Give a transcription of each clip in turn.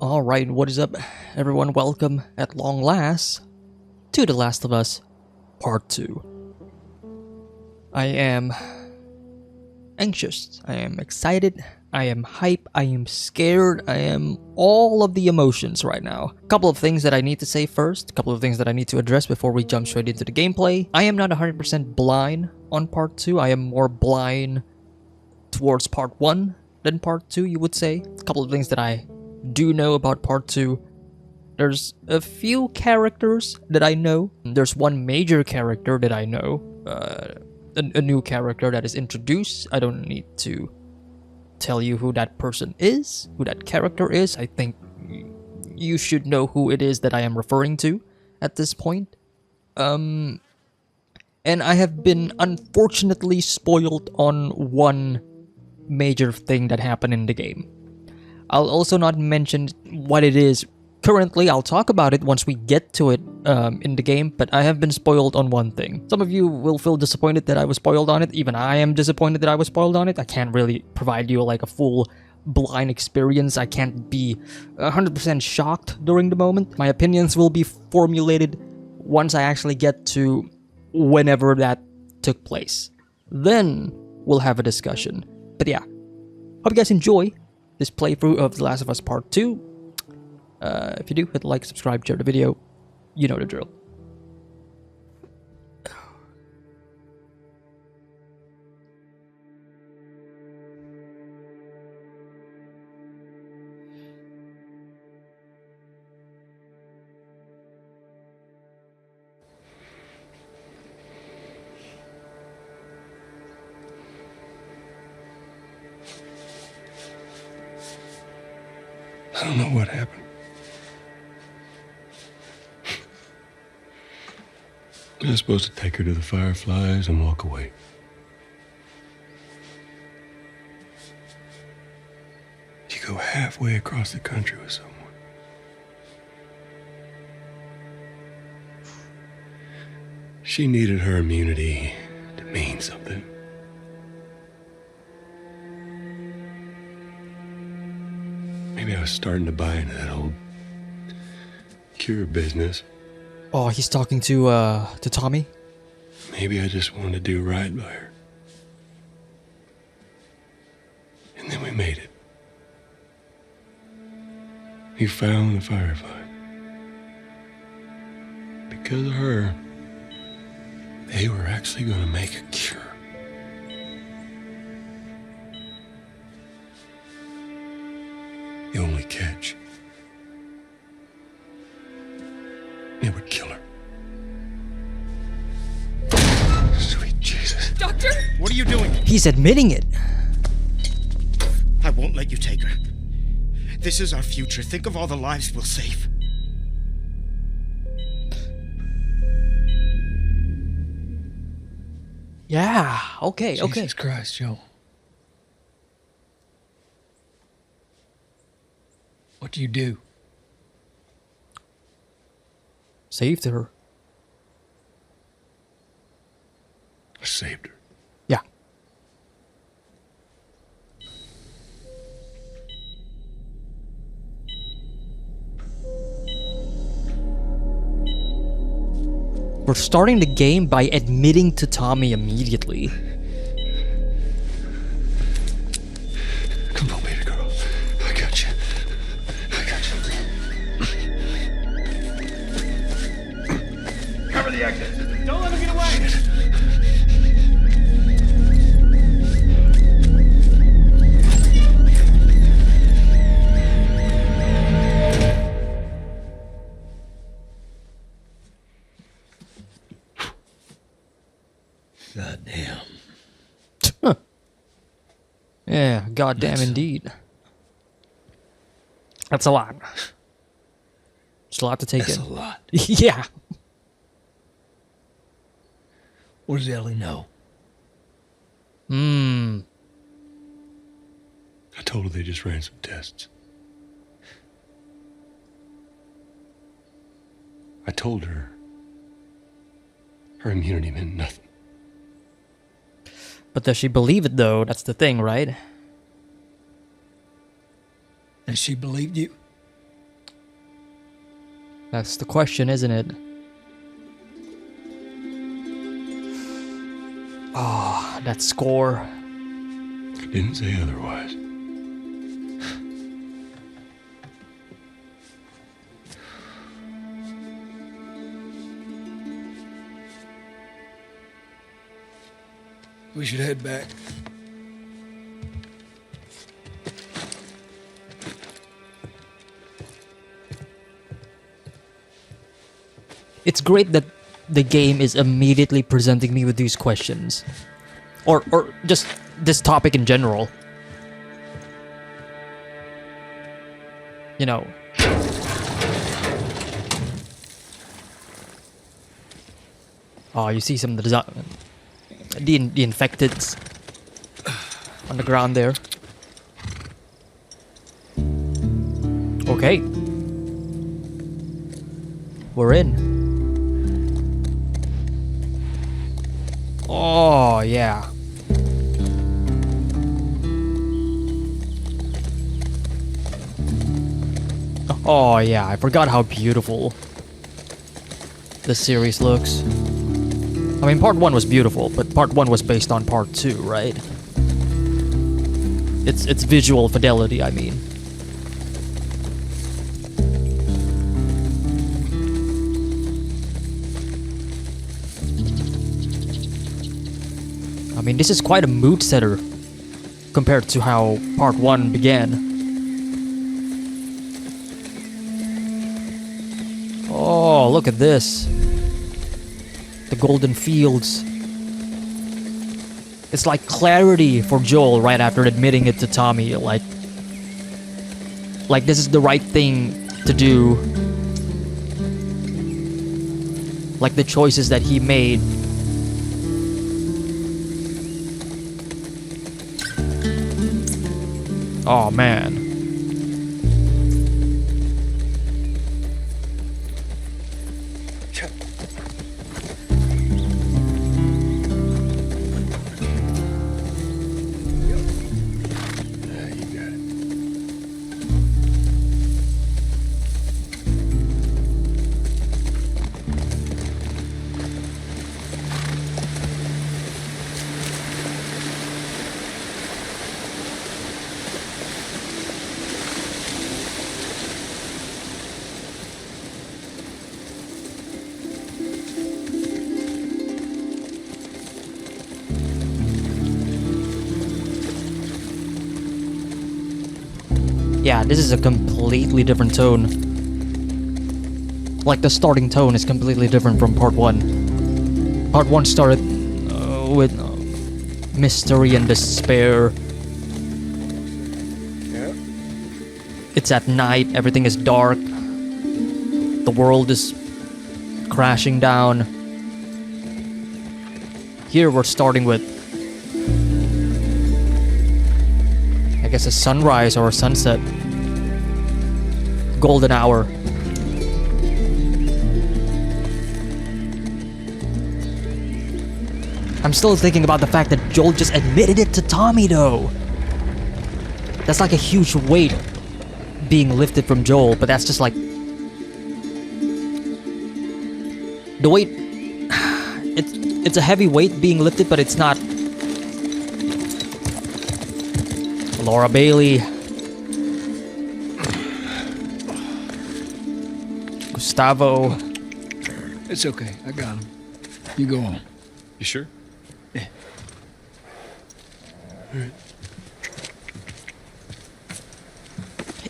Alright, what is up, everyone? Welcome at long last to The Last of Us Part 2. I am anxious, I am excited, I am hype, I am scared, I am all of the emotions right now. A couple of things that I need to say first, a couple of things that I need to address before we jump straight into the gameplay. I am not 100% blind on Part 2, I am more blind towards Part 1 than Part 2, you would say. A couple of things that I do know about Part 2. There's a few characters that I know. There's one major character that I know. A new character that is introduced. I don't need to tell you who that person is, who that character is. I think you should know who it is that I am referring to at this point. And I have been unfortunately spoiled on one major thing that happened in the game. I'll also not mention what it is currently. I'll talk about it once we get to it in the game, but I have been spoiled on one thing. Some of you will feel disappointed that I was spoiled on it. Even I am disappointed that I was spoiled on it. I can't really provide you like a full blind experience. I can't be 100% shocked during the moment. My opinions will be formulated once I actually get to whenever that took place. Then we'll have a discussion. But yeah, hope you guys enjoy this playthrough of The Last of Us Part 2. If you do, hit like, subscribe, share the video. You know the drill. I don't know what happened. I was supposed to take her to the Fireflies and walk away. You go halfway across the country with someone. She needed her immunity to mean something. Maybe I was starting to buy into that old cure business. Oh, he's talking to Tommy? Maybe I just wanted to do right by her. And then we made it. We found the Firefly. Because of her, they were actually going to make a cure. The only catch, it would kill her. Sweet Jesus. Doctor? What are you doing? He's admitting it. I won't let you take her. This is our future. Think of all the lives we'll save. Yeah, okay, okay. Jesus Christ, Joe. What do you do? Saved her. I saved her. Yeah. We're starting the game by admitting to Tommy immediately. Come on, baby girl. I got you. I got you. Cover the exit. Don't let him get away. Goddamn. Huh. Yeah, goddamn indeed. That's a lot. It's a lot to take That's in. a lot. Yeah. What does Ellie know? I I told her they just ran some tests. I told her her immunity meant nothing. But does she believe it though? That's the thing, right? And she believed you? That's the question, isn't it? Oh, that score. I didn't say otherwise. We should head back. It's great that the game is immediately presenting me with these questions. Or just this topic in general. You know. Oh, you see some of the infecteds on the ground there. Okay. We're in. Oh, yeah. Oh, yeah. I forgot how beautiful this series looks. I mean, part 1 was beautiful, but part 1 was based on part 2, right? It's visual fidelity, I mean. I mean, this is quite a mood setter compared to how part 1 began. Oh, look at this. The golden fields. It's like clarity for Joel right after admitting it to Tommy. Like this is the right thing to do. Like the choices that he made. Oh man. Yeah, this is a completely different tone. Like the starting tone is completely different from part 1. Part 1 started with mystery and despair. Yeah. It's at night, everything is dark. The world is crashing down. Here we're starting with, I guess, a sunrise or a sunset. Golden hour. I'm still thinking about the fact that Joel just admitted it to Tommy though. That's like a huge weight being lifted from Joel, but that's just like the weight. It's a heavy weight being lifted, but it's not. Laura Bailey, Gustavo. It's okay. I got him. You go on. You sure? Yeah.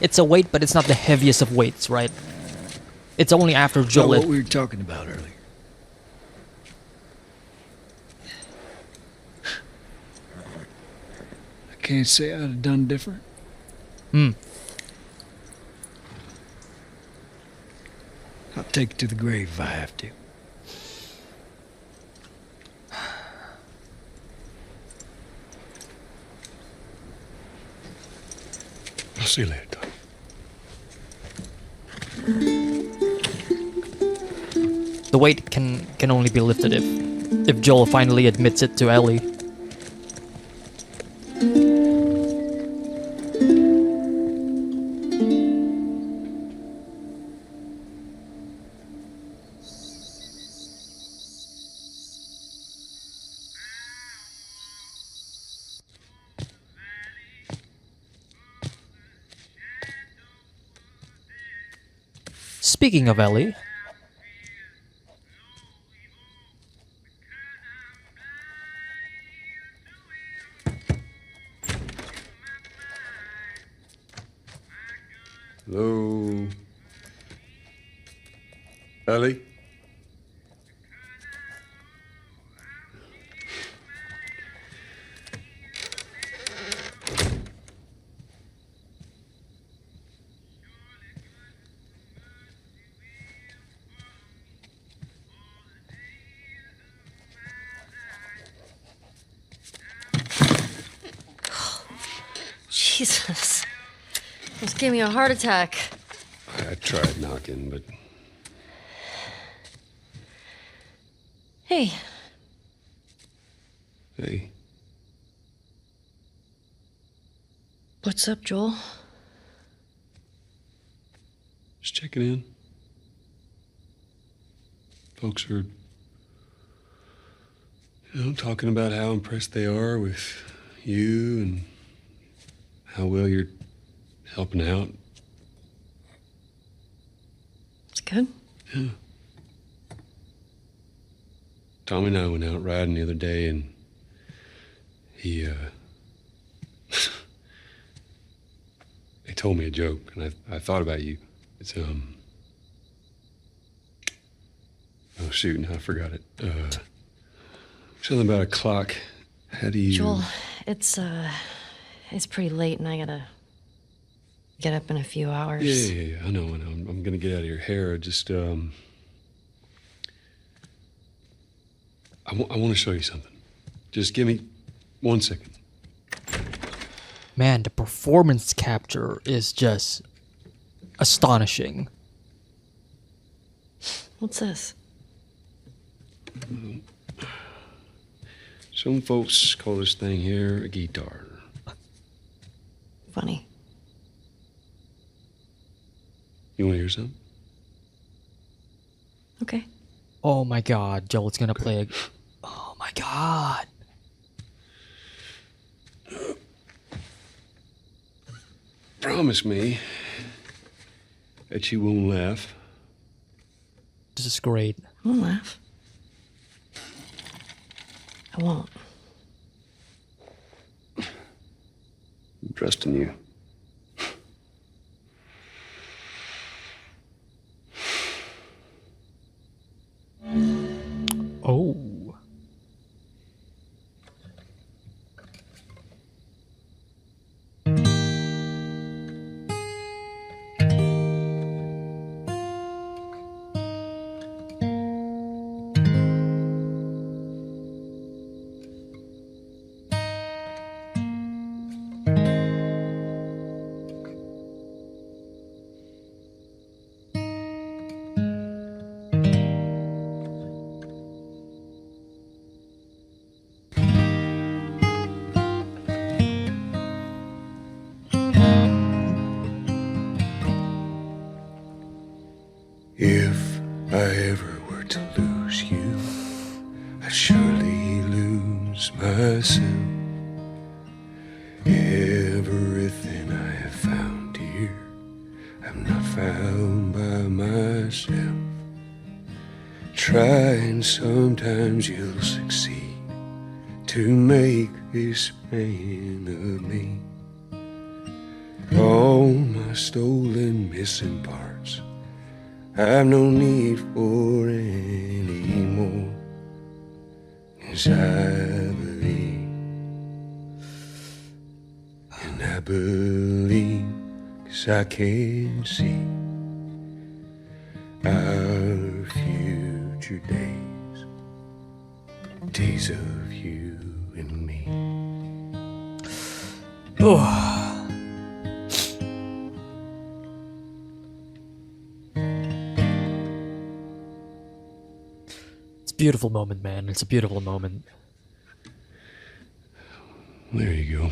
It's a weight, but it's not the heaviest of weights, right? It's only after About Joel. what we were talking about earlier. I can't say I'd have done different. I'll take it to the grave if I have to. I'll see you later, Tom. The weight can only be lifted if Joel finally admits it to Ellie. Speaking of Ellie, Hello? Ellie? Jesus. Almost gave me a heart attack. I tried knocking, but Hey, hey, what's up, Joel? just checking in. Folks are, talking about how impressed they are with you and how well you're helping out. It's good. Yeah. Tommy and I went out riding the other day, and he told me a joke, and I thought about you. It's oh shoot, now I forgot it. Something about a clock. How do you? Joel, it's pretty late and I gotta get up in a few hours. Yeah. I know. I'm gonna get out of your hair. Just I want to show you something. Just give me 1 second. man, the performance capture is just astonishing. What's this? Some folks call this thing here a guitar. Funny. You want to hear something? Okay. Oh my god, Joel's gonna play a... Oh my god. Promise me that you won't laugh. This is great. I won't laugh. I won't. I'm trusting you. Oh. If I ever were to lose you, I'd surely lose myself. Everything I have found here, I'm not found by myself. Try and sometimes you'll succeed to make this man of me. All my stolen missing parts I've no need for any more, 'cause I believe, and I believe 'cause I can see our future days, days of you and me. Oh. It's a beautiful moment, man. It's a beautiful moment. There you go.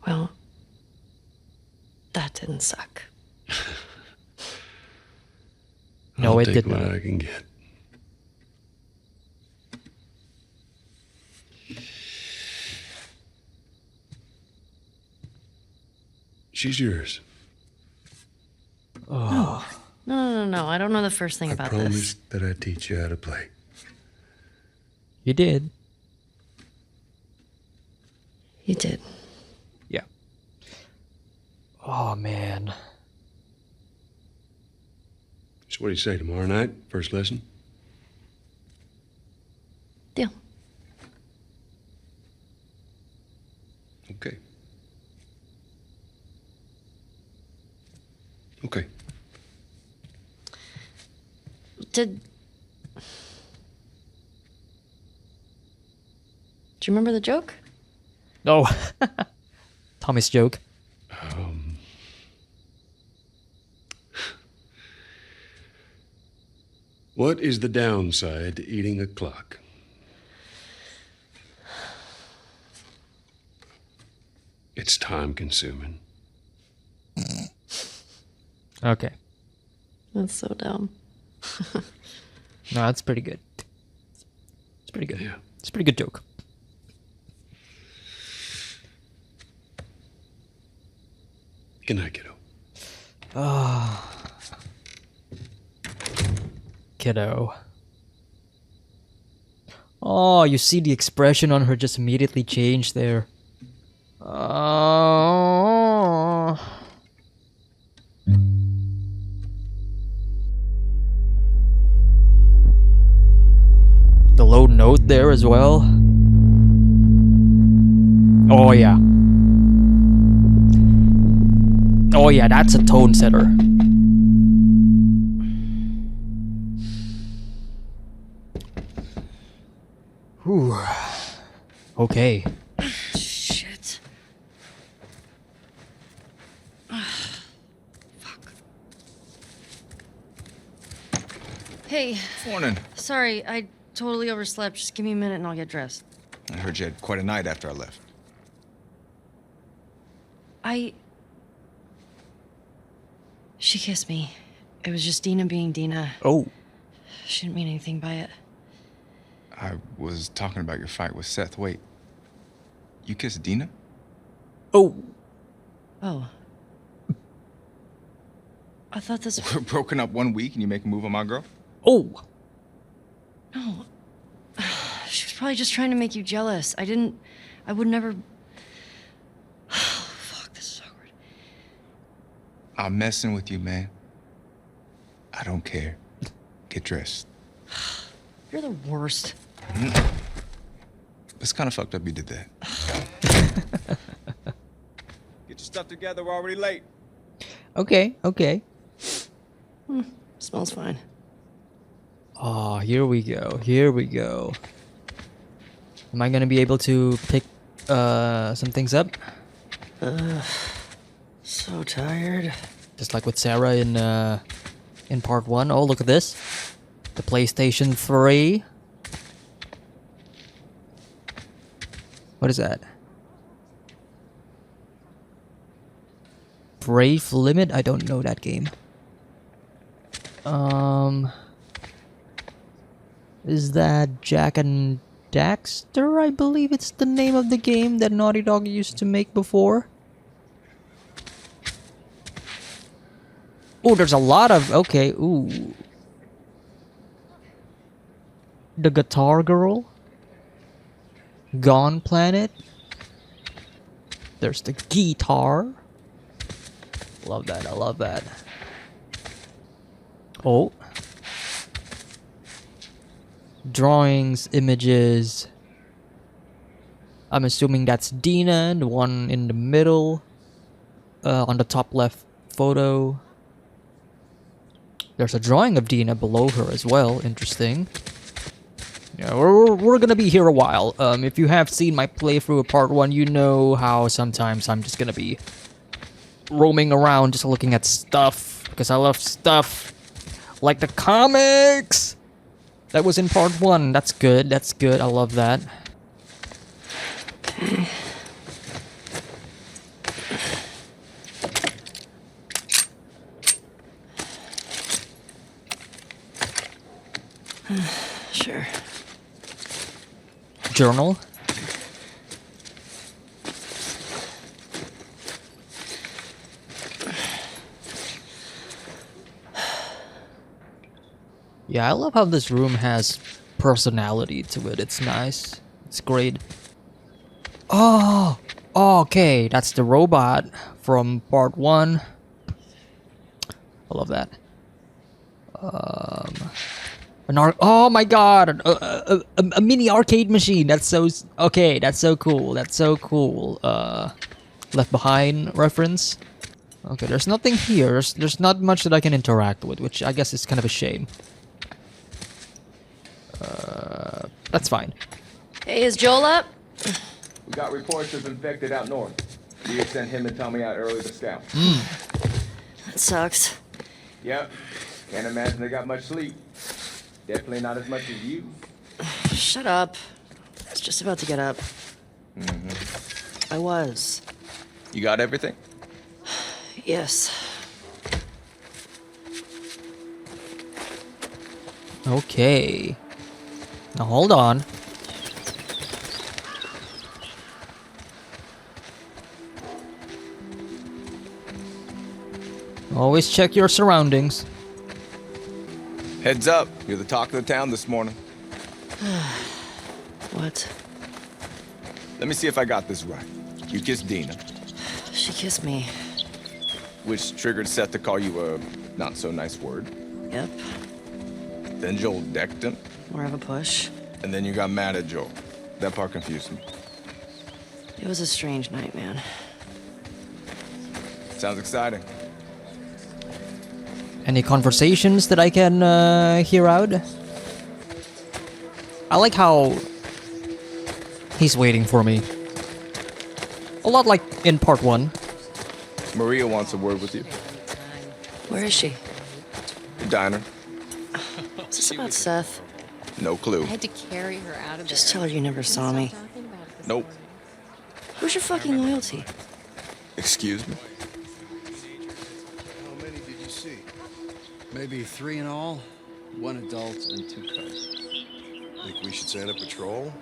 Well, that didn't suck. No, I'll it take did what not. I can get. She's yours. No. I don't know the first thing I about promised that I'd teach you how to play. You did. this. You did. Yeah. Oh, man. So what do you say, tomorrow night? First lesson? Deal. Okay. Okay. Do you remember the joke? Oh. Tommy's joke. What is the downside to eating a clock? It's time consuming. Okay. That's so dumb. No, that's pretty good. It's pretty good. Yeah. It's a pretty good joke. Good night, kiddo. Kiddo. Oh, you see the expression on her just immediately change there. Oh. The low note there as well. Oh yeah. Oh yeah, that's a tone setter. Whew. Okay. Shit. Fuck. Hey, Morning. sorry, I totally overslept. Just give me a minute and I'll get dressed. I heard you had quite a night after I left. She kissed me. It was just Dina being Dina. Oh. She didn't mean anything by it. I was talking about your fight with Seth. Wait, you kissed Dina? Oh. Oh. I thought this. We're broken up 1 week and you make a move on my girl? Oh. No. She was probably just trying to make you jealous. I would never. Fuck, this is awkward. I'm messing with you, man. I don't care. Get dressed. You're the worst. It's kind of fucked up you did that. Get your stuff together, we're already late. Okay, okay. Smells fine. Oh, here we go. Here we go. Am I gonna be able to pick some things up? So tired. Just like with Sarah in part 1. Oh, look at this. The PlayStation 3. What is that? Brave Limit? I don't know that game. Is that Jack and Daxter? I believe it's the name of the game that Naughty Dog used to make before. Oh, there's a lot of... Okay, ooh. The Guitar Girl. Gone Planet. There's the guitar. Love that, I love that. Oh. Drawings, images. I'm assuming that's Dina, the one in the middle. On the top left photo. There's a drawing of Dina below her as well. Interesting. Yeah, we're gonna be here a while. If you have seen my playthrough of part 1, you know how sometimes I'm just gonna be roaming around just looking at stuff. Because I love stuff. Like the comics! That was in part 1. That's good. That's good. I love that. Okay. Sure. Journal. Yeah, I love how this room has personality to it. It's nice. It's great. Oh, okay. That's the robot from part 1. I love that. Oh my god, a mini arcade machine. That's so okay. That's so cool. That's so cool. Left Behind reference. Okay, there's nothing here. There's not much that I can interact with, which I guess is kind of a shame. That's fine. Hey, is Joel up? We got reports of infected out north. You sent him and Tommy out early to scout. That sucks. Yep. Can't imagine they got much sleep. Definitely not as much as you. Shut up. I was just about to get up. I was. You got everything? Yes. Okay. Now hold on. Always check your surroundings. Heads up. You're the talk of the town this morning. What? Let me see if I got this right. You kissed Dina, She kissed me. which triggered Seth to call you a not-so-nice word. Yep. Then Joel decked him, More of a push. and then you got mad at Joel. That part confused me. It was a strange night, man. Sounds exciting. Any conversations that I can hear out? I like how he's waiting for me. A lot like in part 1. Maria wants a word with you. Where is she? The diner. Is this about Seth? No clue. I had to carry her out of Just tell her you never saw me. Nope. Who's your fucking loyalty? Excuse me? How many did you see? Maybe 3 in all. 1 adult and 2 cubs. Think we should send a patrol?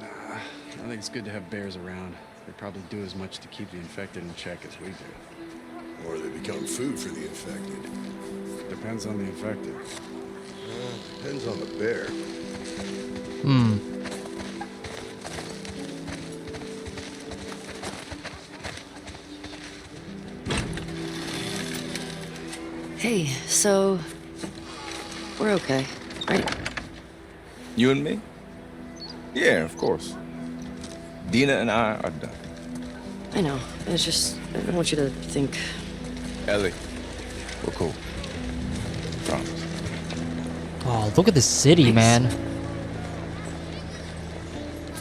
Nah, I think it's good to have bears around. They probably do as much to keep the infected in check as we do. Or they become food for the infected? Depends on the infected. Depends on the bear. Hey, so we're okay, right? You and me? Yeah, of course. Dina and I are done. I know. It's just I don't want you to think. Ellie, we're cool. Promise. Oh, look at this city, man.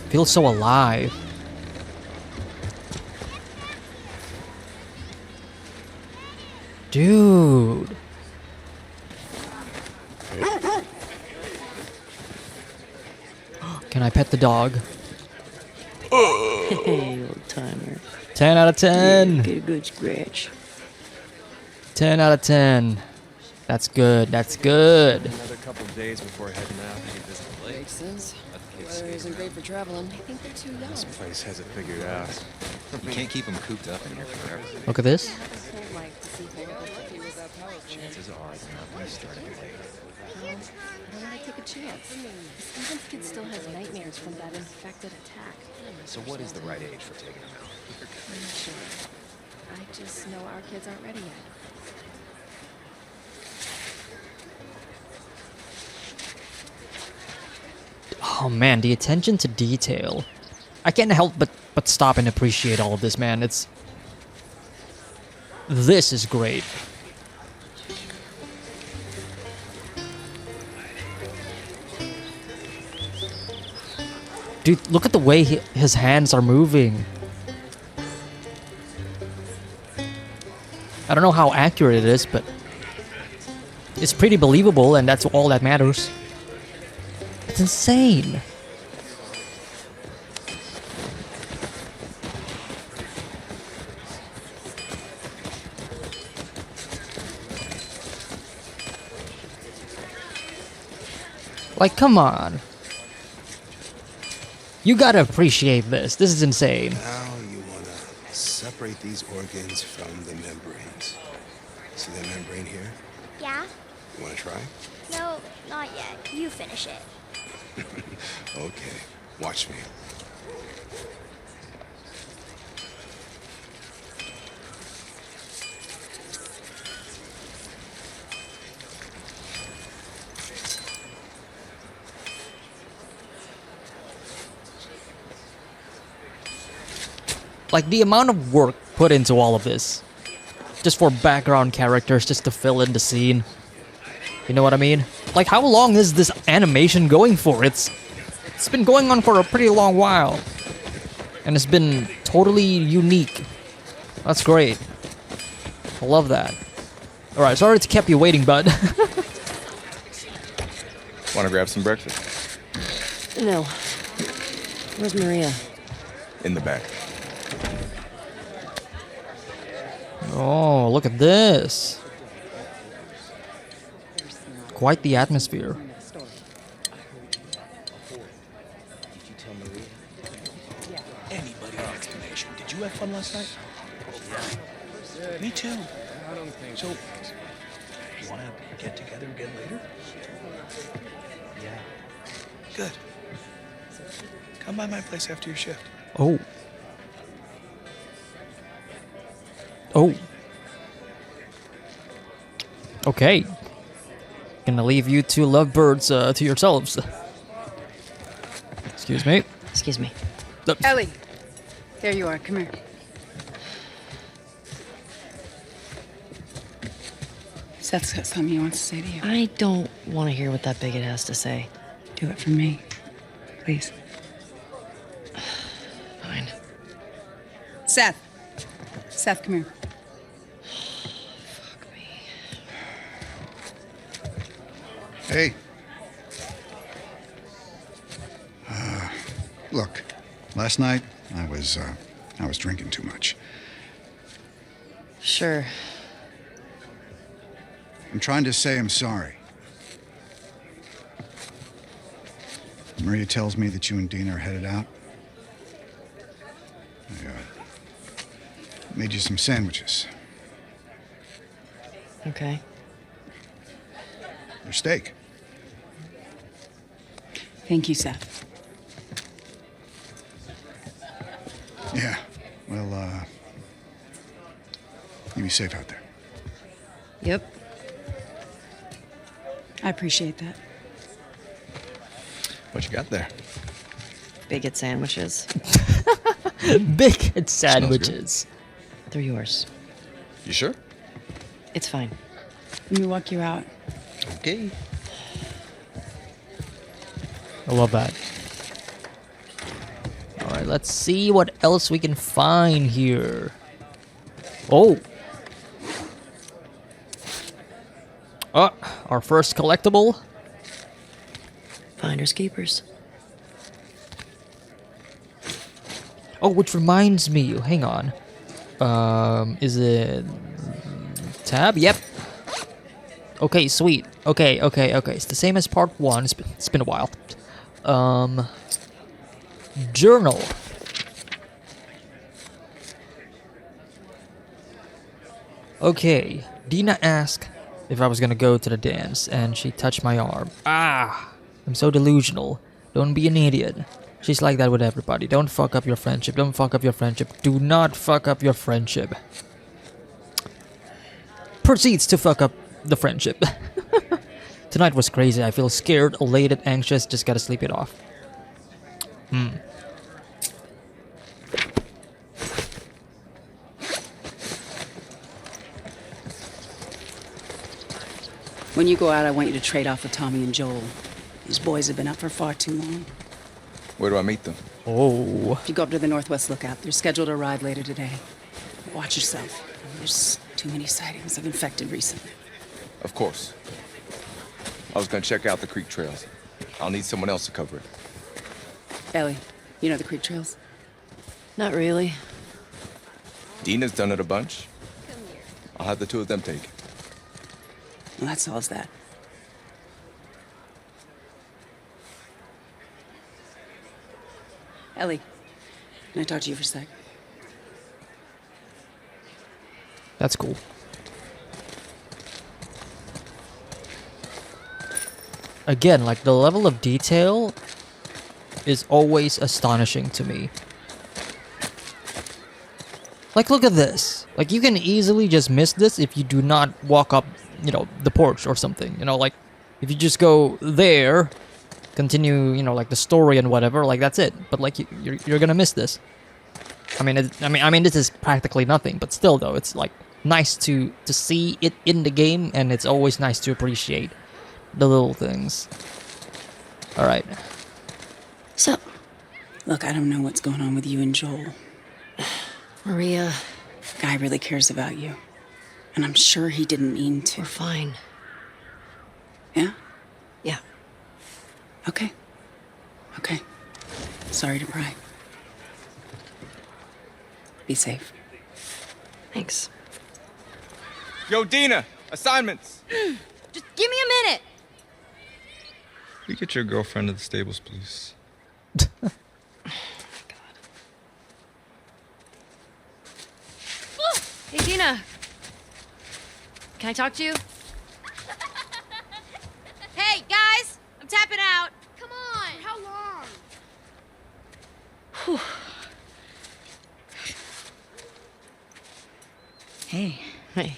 Feels so alive. Dude. Can I pet the dog? Hey, old timer. 10 out of 10. Get a good scratch. 10 out of 10. That's good. That's good. Another couple days before heading out to visit the lake. Makes sense. Let the kids Weather skate isn't great around. for traveling. I think they're too young. This place has it figured out. You can't keep them cooped up in here forever. Look at this. Chances are they're not going to start it late. Why don't I take a chance? Stevens kid still has nightmares from that infected attack. So what is the right age for taking them out? I'm not sure. I just know our kids aren't ready yet. Oh man, the attention to detail. I can't help but stop and appreciate all of this, man. This is great. Dude, look at the way his hands are moving. I don't know how accurate it is, but it's pretty believable, and that's all that matters. It's insane. Like, come on. You gotta appreciate this. This is insane. Now you want to separate these organs from the membranes. See that membrane here? Yeah? You want to try? No, not yet. You finish it. Okay. Watch me. Like, the amount of work put into all of this. Just for background characters, just to fill in the scene. You know what I mean? Like, how long is this animation going for? It's been going on for a pretty long while. And it's been totally unique. That's great. I love that. Alright, sorry to keep you waiting, bud. Want to grab some breakfast? No. Where's Maria? In the back. Oh, look at this. Quite the atmosphere. Anybody an explanation? Did you have fun last night? Yeah. Me too. I don't think So, you want to get together again later? Yeah. Good. Come by my place after your shift. Oh. Oh. Okay. Gonna leave you two lovebirds to yourselves. Excuse me. Excuse me. Ellie, there you are. Come here. Seth's got something he wants to say to you. I don't want to hear what that bigot has to say. Do it for me, please. Fine. Seth. Seth, come here. Fuck me. Hey. Look, last night I was drinking too much. Sure. I'm trying to say I'm sorry. Maria tells me that you and Dina are headed out. I made you some sandwiches. Okay. Your steak. Thank you, Seth. Yeah. Well, you be safe out there. Yep. I appreciate that. What you got there? Bigot sandwiches. Big sandwiches. They're yours. You sure? It's fine. Let me walk you out. Okay. I love that. Alright, let's see what else we can find here. Oh! Our first collectible. Finders keepers. Oh, which reminds me, hang on. Is it tab? Yep. Okay, sweet. Okay. It's the same as part 1. It's been a while. Journal. Okay, Dina asked if I was gonna go to the dance, and she touched my arm. Ah, I'm so delusional. Don't be an idiot. She's like that with everybody. Don't fuck up your friendship. Don't fuck up your friendship. Do not fuck up your friendship. Proceeds to fuck up the friendship. Tonight was crazy. I feel scared, elated, anxious. Just gotta sleep it off. When you go out, I want you to trade off with Tommy and Joel. These boys have been up for far too long. Where do I meet them? Oh. If you go up to the Northwest Lookout, they're scheduled to arrive later today. Watch yourself. There's too many sightings of infected recently. Of course. I was gonna check out the creek trails. I'll need someone else to cover it. Ellie, you know the creek trails? Not really. Dina's done it a bunch. I'll have the two of them take it. Well, that solves that. Ellie, can I talk to you for a sec? That's cool. again, like the level of detail is always astonishing to me. Like, look at this. Like, you can easily just miss this if you do not walk up, you know, the porch or something. You know, like, if you just go there, continue, you know, like the story and whatever, like that's it. But like, you're gonna miss this. I mean, this is practically nothing, but still, though, it's like nice to see it in the game, and it's always nice to appreciate the little things. All right. So, look, I don't know what's going on with you and Joel. Maria. Guy really cares about you. And I'm sure he didn't mean to. We're fine. Yeah? Yeah. Okay. Okay. Sorry to pry. Be safe. Thanks. Yo, Dina, assignments. Just give me a minute. We get your girlfriend to the stables, please. Hey, Dina. Can I talk to you? Hey, guys, I'm tapping out. Come on. How long? Whew. Hey. Hey.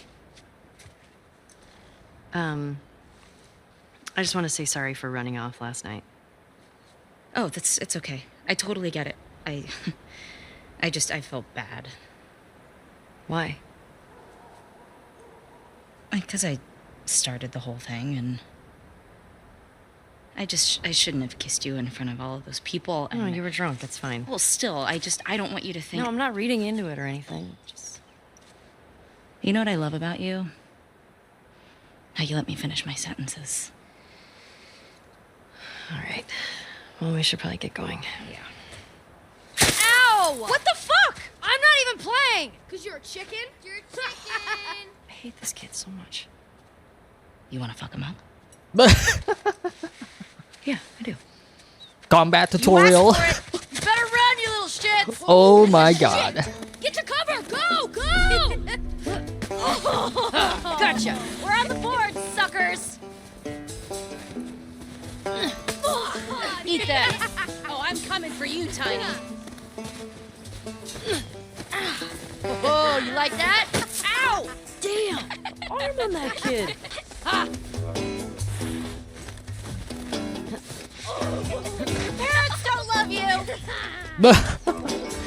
I just want to say sorry for running off last night. Oh, it's okay. I totally get it. I felt bad. Why? Because I started the whole thing, and I shouldn't have kissed you in front of all of those people. And No, you were drunk. It's fine. Well, still, I don't want you to think. No, I'm not reading into it or anything. Just. You know what I love about you? How you let me finish my sentences. All right. Well, we should probably get going. Yeah. Ow! What the fuck? I'm not even playing. Cause you're a chicken. You're a chicken. I hate this kid so much. You want to fuck him up? Yeah, I do. Combat tutorial. You asked for it. You better run, you little shit. Oh my god. Get to cover. Go, go. Gotcha. We're on the board, suckers. Eat that. Oh, I'm coming for you, Tiny. Oh, you like that? Ow! Damn! Arm on that kid. Ha! Parents don't love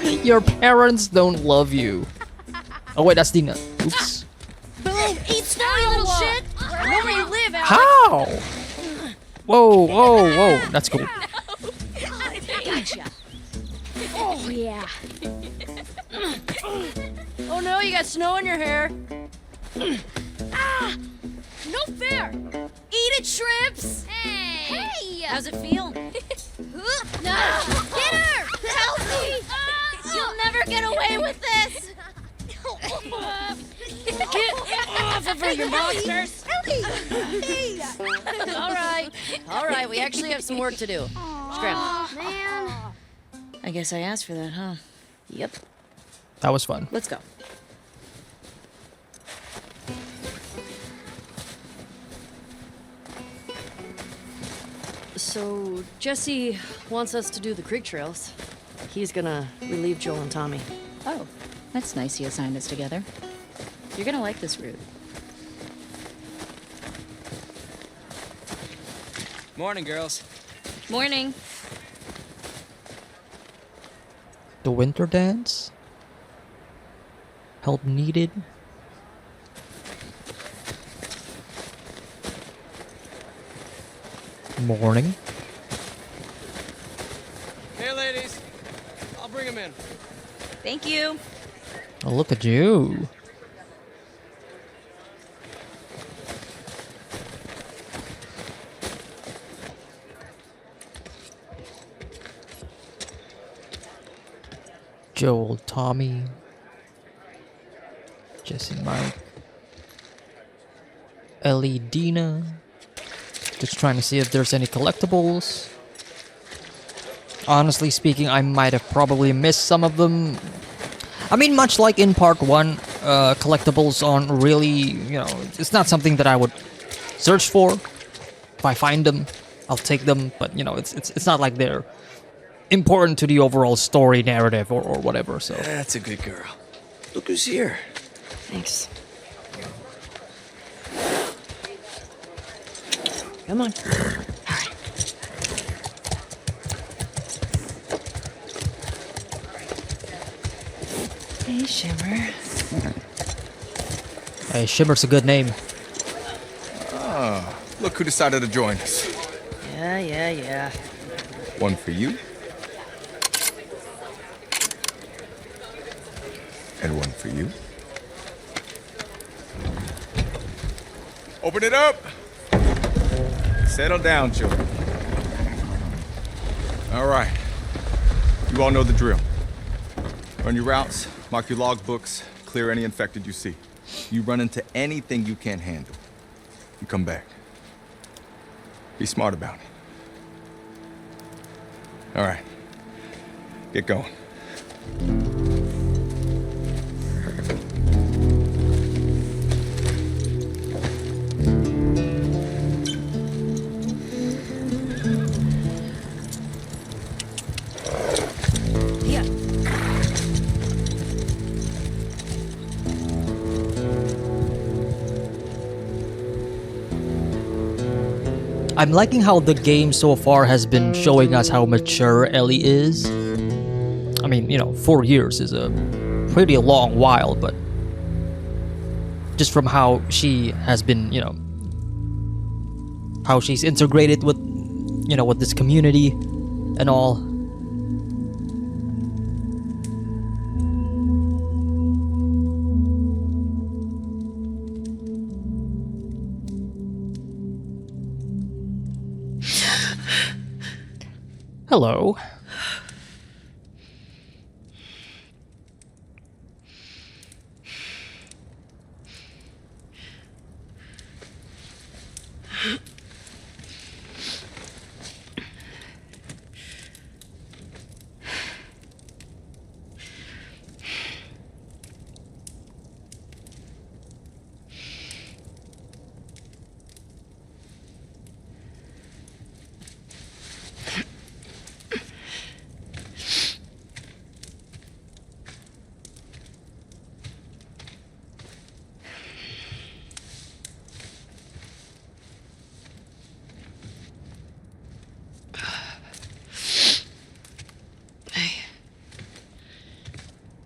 you. Your parents don't love you. Oh wait, that's Dina. Oops. Boom! Eat snow, you little shit. I know where you live, Alex. How? Whoa, whoa, whoa. That's cool. Gotcha. Oh yeah. Oh no, you got snow in your hair. Ah! No fair! Eat it, shrimps! Hey! How's it feel? No! Get her! Help me! You'll never get away with this! Get off of her, you monsters! All right, we actually have some work to do. Scram. Man. I guess I asked for that, huh? Yep. That was fun. Let's go. So, Jesse wants us to do the creek trails. He's gonna relieve Joel and Tommy. Oh, that's nice he assigned us together. You're gonna like this route. Morning, girls. Morning. The winter dance? Help needed? Morning. Hey, ladies. I'll bring them in. Thank you. Oh, look at you. Joel, Tommy, Jesse, Mike, Ellie, Dina. Just trying to see if there's any collectibles. Honestly speaking, I might have probably missed some of them. I mean, much like in part 1, collectibles aren't really, you know, it's not something that I would search for if I find them. I'll take them, but you know, it's not like they're important to the overall story narrative or whatever. So That's a good girl. Look who's here. Thanks. Come on. Hey, Shimmer. hey, Shimmer's a good name. Ah, look who decided to join us. Yeah. One for you. And one for you. Open it up. Settle down, children. All right. You all know the drill. Run your routes, mark your logbooks, clear any infected you see. You run into anything you can't handle, you come back. Be smart about it. All right. Get going. I'm liking how the game so far has been showing us how mature Ellie is. I mean, you know, 4 years is a pretty long while, but just from how she has been, you know, how she's integrated with, you know, with this community and all. Hello.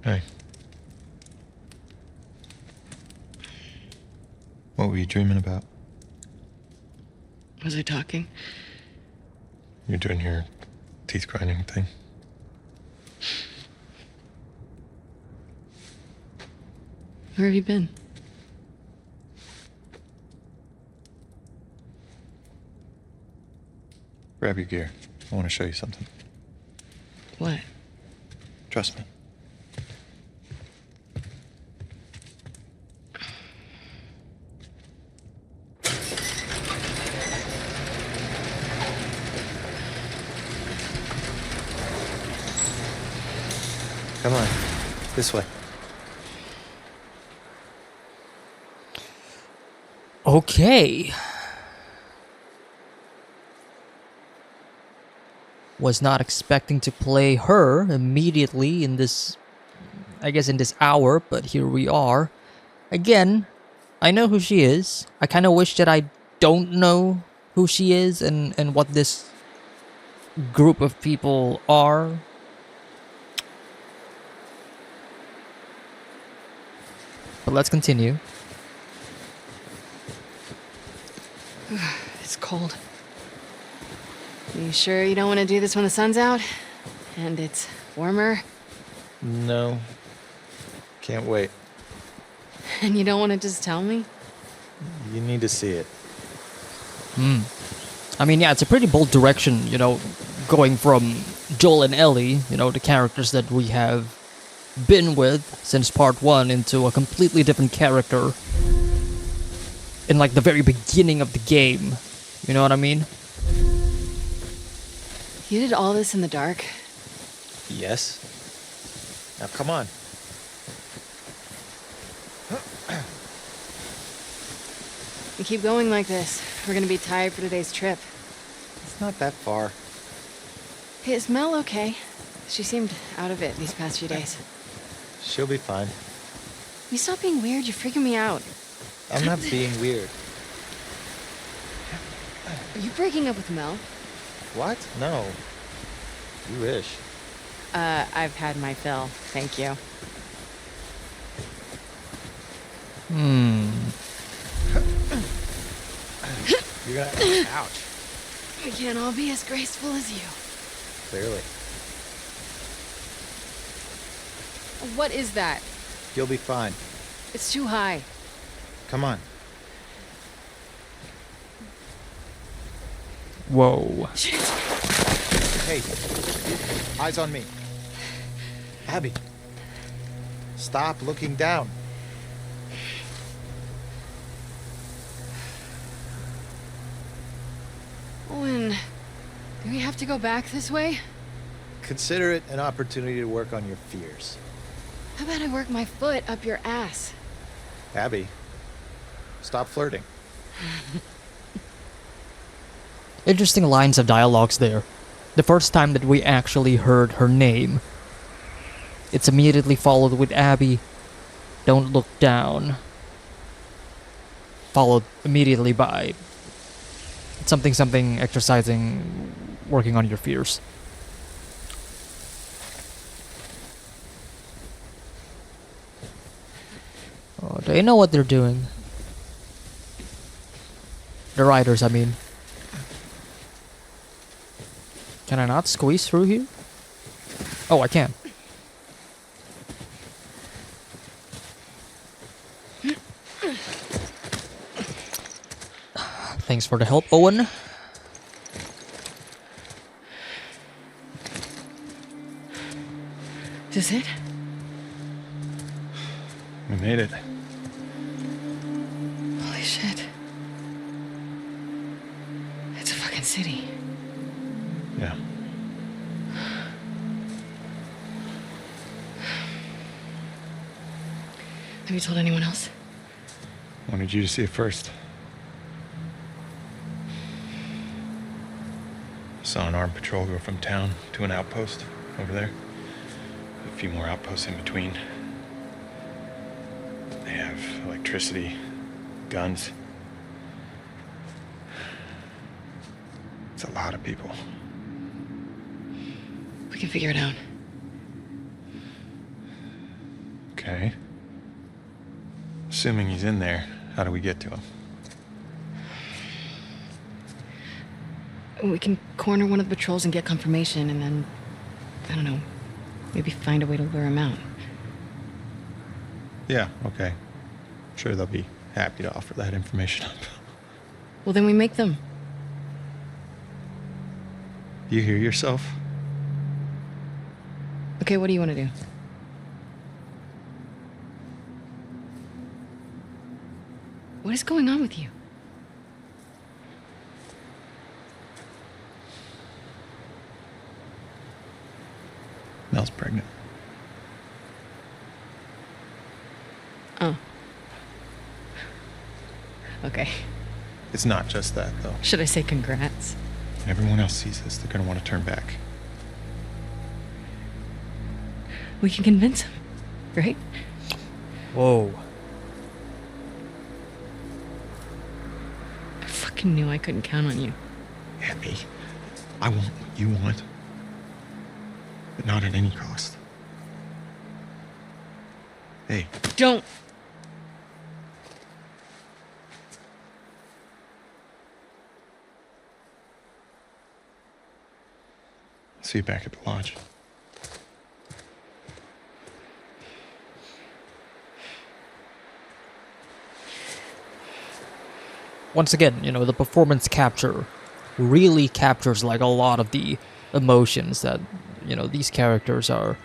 Hey. What were you dreaming about? Was I talking? You're doing your teeth grinding thing. Where have you been? Grab your gear. I want to show you something. What? Trust me. Come on. This way. Okay. Was not expecting to play her immediately in this, I guess in this hour, but here we are. Again, I know who she is. I kind of wish that I don't know who she is and what this group of people are. But let's continue. It's cold. You sure you don't want to do this when the sun's out? And it's warmer? No. Can't wait. And you don't want to just tell me? You need to see it. I mean, yeah, it's a pretty bold direction, you know, going from Joel and Ellie, you know, the characters that we have been with since part 1 into a completely different character in like the very beginning of the game. You know what I mean? You did all this in the dark? Yes. Now come on. You keep going like this, we're gonna be tired for today's trip. not that far. Hey, is Mel okay? She seemed out of it these past few days. She'll be fine. You stop being weird, you're freaking me out. I'm not being weird. Are you breaking up with Mel? What? No. You wish. I've had my fill. Thank you. You're gonna... Ouch. We can't all be as graceful as you. Clearly. What is that? You'll be fine. It's too high. Come on. Whoa. Hey, eyes on me. Abby, stop looking down. Owen, do we have to go back this way? Consider it an opportunity to work on your fears. How about I work my foot up your ass? Abby, stop flirting. Interesting lines of dialogues there. The first time that we actually heard her name. It's immediately followed with Abby, don't look down. Followed immediately by something exercising, working on your fears. Oh, they know what they're doing. The writers, I mean. Can I not squeeze through here? Oh, I can. Thanks for the help, Owen. Is this it? We made it. Holy shit. It's a fucking city. Yeah. Have you told anyone else? Wanted you to see it first. Saw an armed patrol go from town to an outpost over there. A few more outposts in between. They have electricity, guns. It's a lot of people. We can figure it out. Okay. Assuming he's in there, how do we get to him? We can corner one of the patrols and get confirmation, and then, I don't know, maybe find a way to lure him out. Yeah, okay. Sure, they'll be happy to offer that information up. Well, then we make them. You hear yourself? Okay, what do you want to do? What is going on with you? Mel's pregnant. Oh. Okay. It's not just that, though. Should I say congrats? When everyone else sees this, they're gonna want to turn back. We can convince him, right? Whoa. I fucking knew I couldn't count on you. Abby, I want what you want, but not at any cost. Hey. Don't! See you back at the lodge. Once again, the performance capture really captures like a lot of the emotions that, these characters are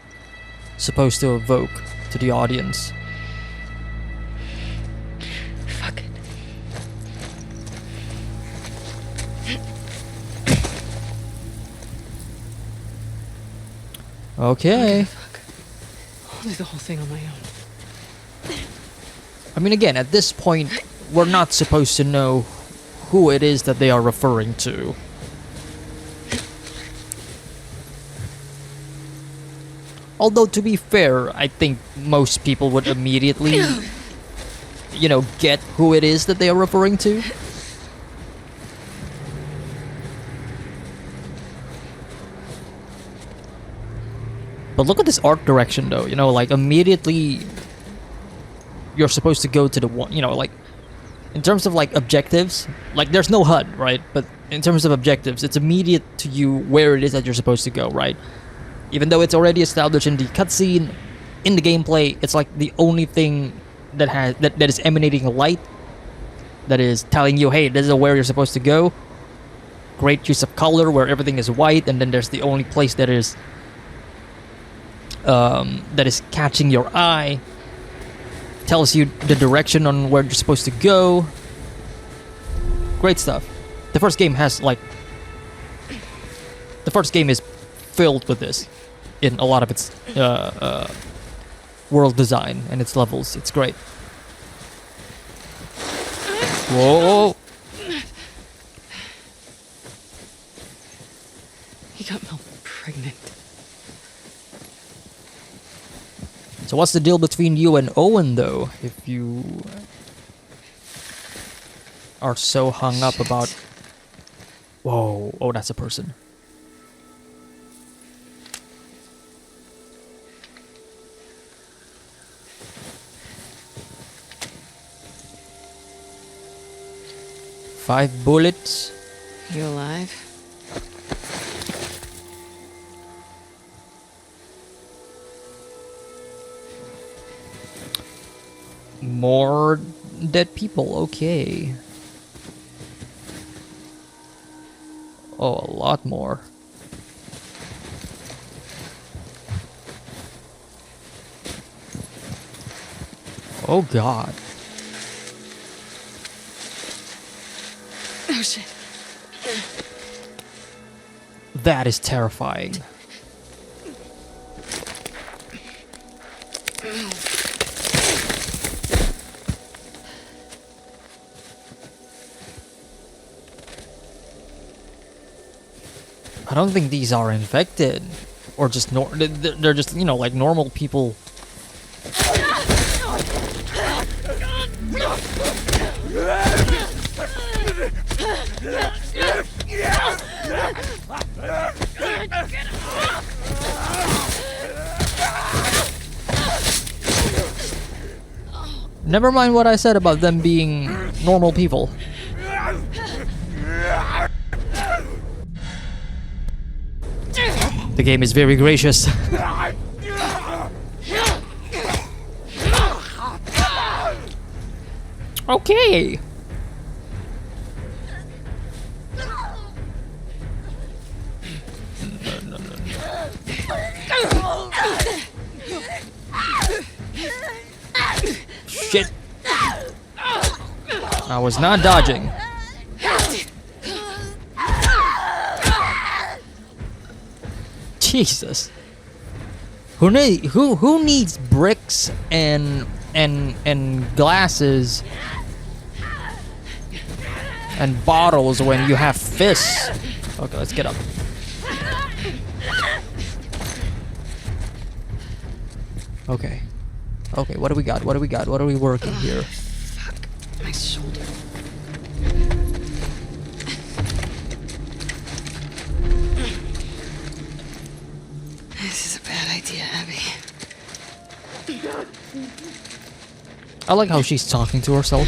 supposed to evoke to the audience. Fuck it. Okay. Fuck. I'll do the whole thing on my own. I mean, again, at this point, we're not supposed to know who it is that they are referring to. Although, to be fair, I think most people would immediately, you know, get who it is that they are referring to. But look at this art direction, though. You know, like, immediately you're supposed to go to the one, you know, like, in terms of, like, objectives, like, there's no HUD, right? But in terms of objectives, it's immediate to you where it is that you're supposed to go, right? Even though it's already established in the cutscene, in the gameplay, it's like the only thing that is emanating light, that is telling you, hey, this is where you're supposed to go. Great use of color, where everything is white, and then there's the only place that is catching your eye. Tells you the direction on where you're supposed to go. Great stuff. The first game has, like, the first game is filled with this in a lot of its world design and its levels. It's great. Whoa! He got Mel pregnant. So what's the deal between you and Owen, though? If you are so hung up about... Whoa. Oh, that's a person. Five bullets. You alive? More dead people, okay. Oh, a lot more. Oh god. Oh shit. That is terrifying. I don't think these are infected, or just they're just, you know, like normal people. Never mind what I said about them being normal people. The game is very gracious. Okay. Shit. I was not dodging. Jesus. Who needs bricks and glasses and bottles when you have fists? Okay, let's get up. Okay. Okay, what do we got? What do we got? What are we working here? Fuck. My shoulder. This is a bad idea, Abby. I like how she's talking to herself.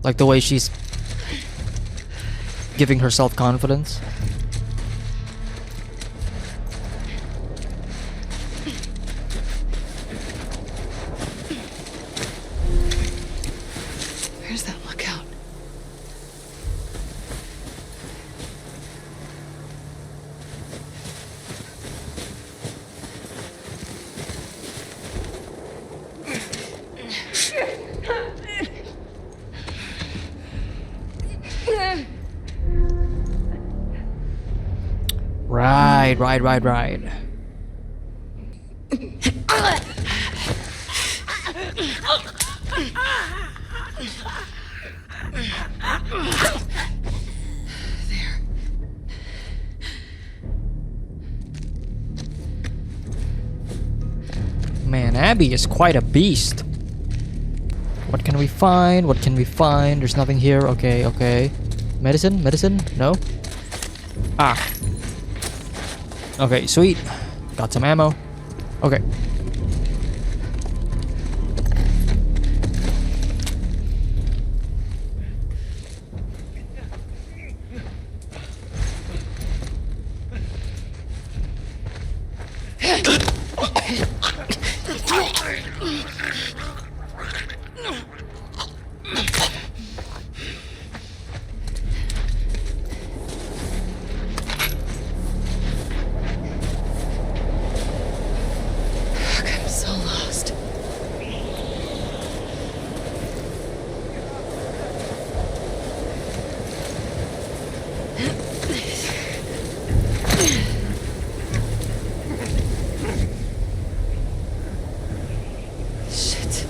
Like the way she's giving herself confidence. Where's that lookout? Right. Man, Abby is quite a beast. What can we find? What can we find? There's nothing here. Okay, okay. Medicine? Medicine? No? Ah. Okay, sweet. Got some ammo. Okay. I'm so lost. Shit.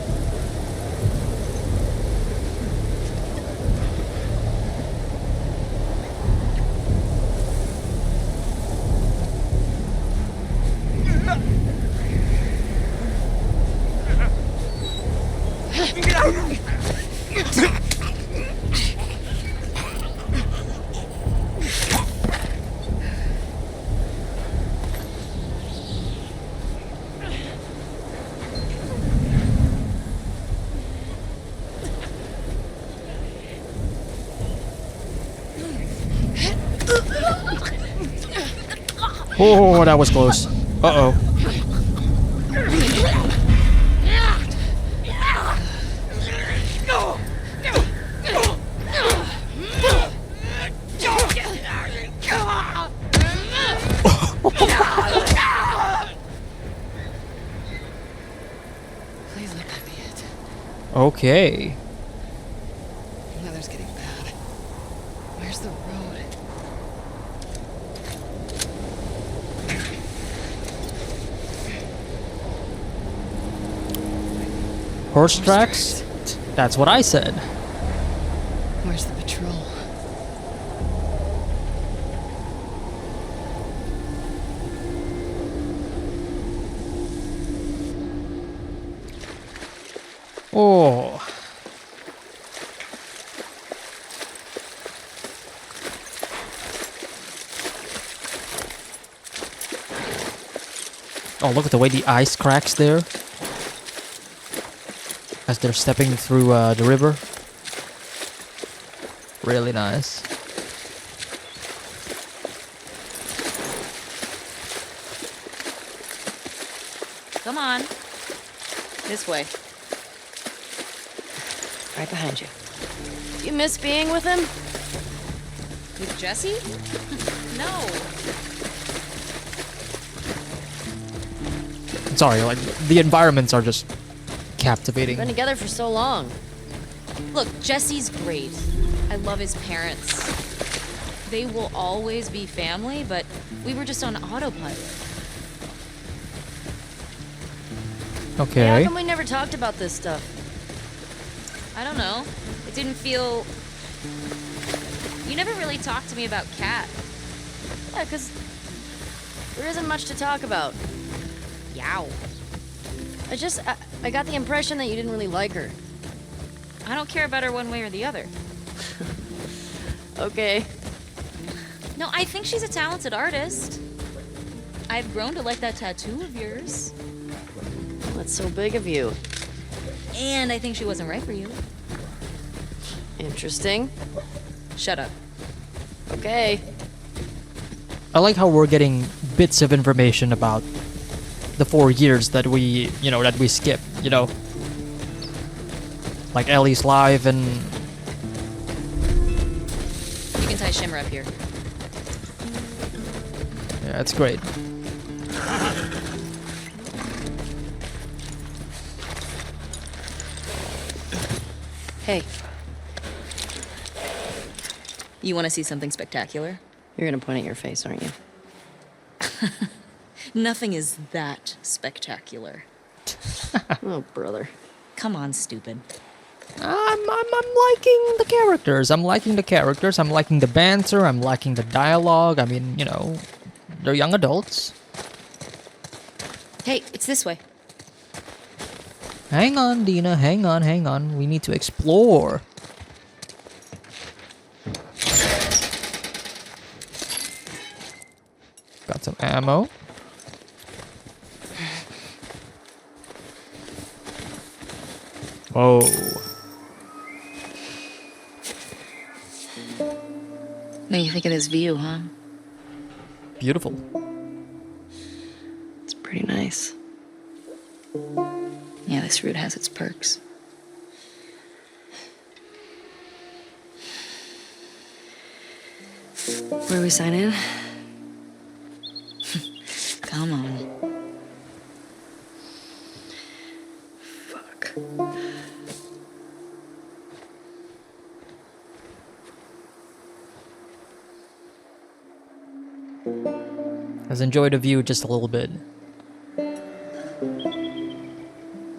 Oh, that was close. Uh-oh. Please let that be it. Okay. The weather's getting bad. Where's the road? Horse tracks? That's what I said. Where's the patrol? Oh. Oh, look at the way the ice cracks there. As they're stepping through the river. Really nice. Come on. This way. Right behind you. Do you miss being with him? With Jesse? No. Sorry, like, the environments are just captivating. Been together for so long. Look, Jesse's great. I love his parents. They will always be family, but we were just on autopilot. Okay. How come we never talked about this stuff? I don't know. It didn't feel... You never really talked to me about Kat. Yeah, 'cause there isn't much to talk about. Yow. I got the impression that you didn't really like her. I don't care about her one way or the other. Okay. No, I think she's a talented artist. I've grown to like that tattoo of yours. That's so big of you. And I think she wasn't right for you. Interesting. Shut up. Okay. I like how we're getting bits of information about the 4 years that we, that we skip, Like Ellie's life and... You can tie Shimmer up here. Yeah, that's great. Hey. You want to see something spectacular? You're gonna point at your face, aren't you? Nothing is that spectacular. Oh, brother. Come on, stupid. I'm liking the characters. I'm liking the banter. I'm liking the dialogue. I mean, they're young adults. Hey, it's this way. Hang on, Dina. Hang on, hang on. We need to explore. Got some ammo. Whoa. What do you think of this view, huh? Beautiful. It's pretty nice. Yeah, this route has its perks. Where do we sign in? Come on. Fuck. Has enjoyed the view just a little bit.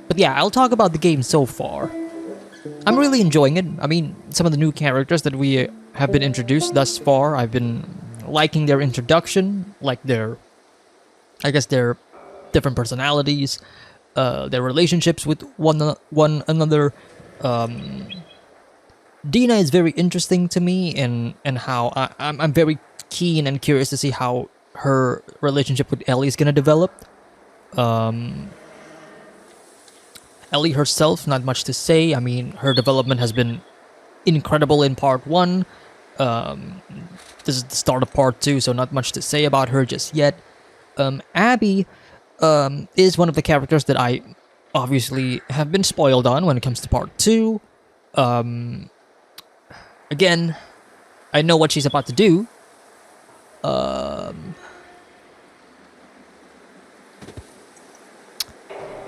But yeah, I'll talk about the game so far. I'm really enjoying it. I mean, some of the new characters that we have been introduced thus far, I've been liking their introduction, like their different personalities, their relationships with one another. Dina is very interesting to me, and how I'm very keen and curious to see how her relationship with Ellie is gonna develop. Ellie herself, not much to say. I mean, her development has been incredible in part 1. This is the start of part 2, so not much to say about her just yet. Abby is one of the characters that I obviously have been spoiled on when it comes to part 2. Again, I know what she's about to do.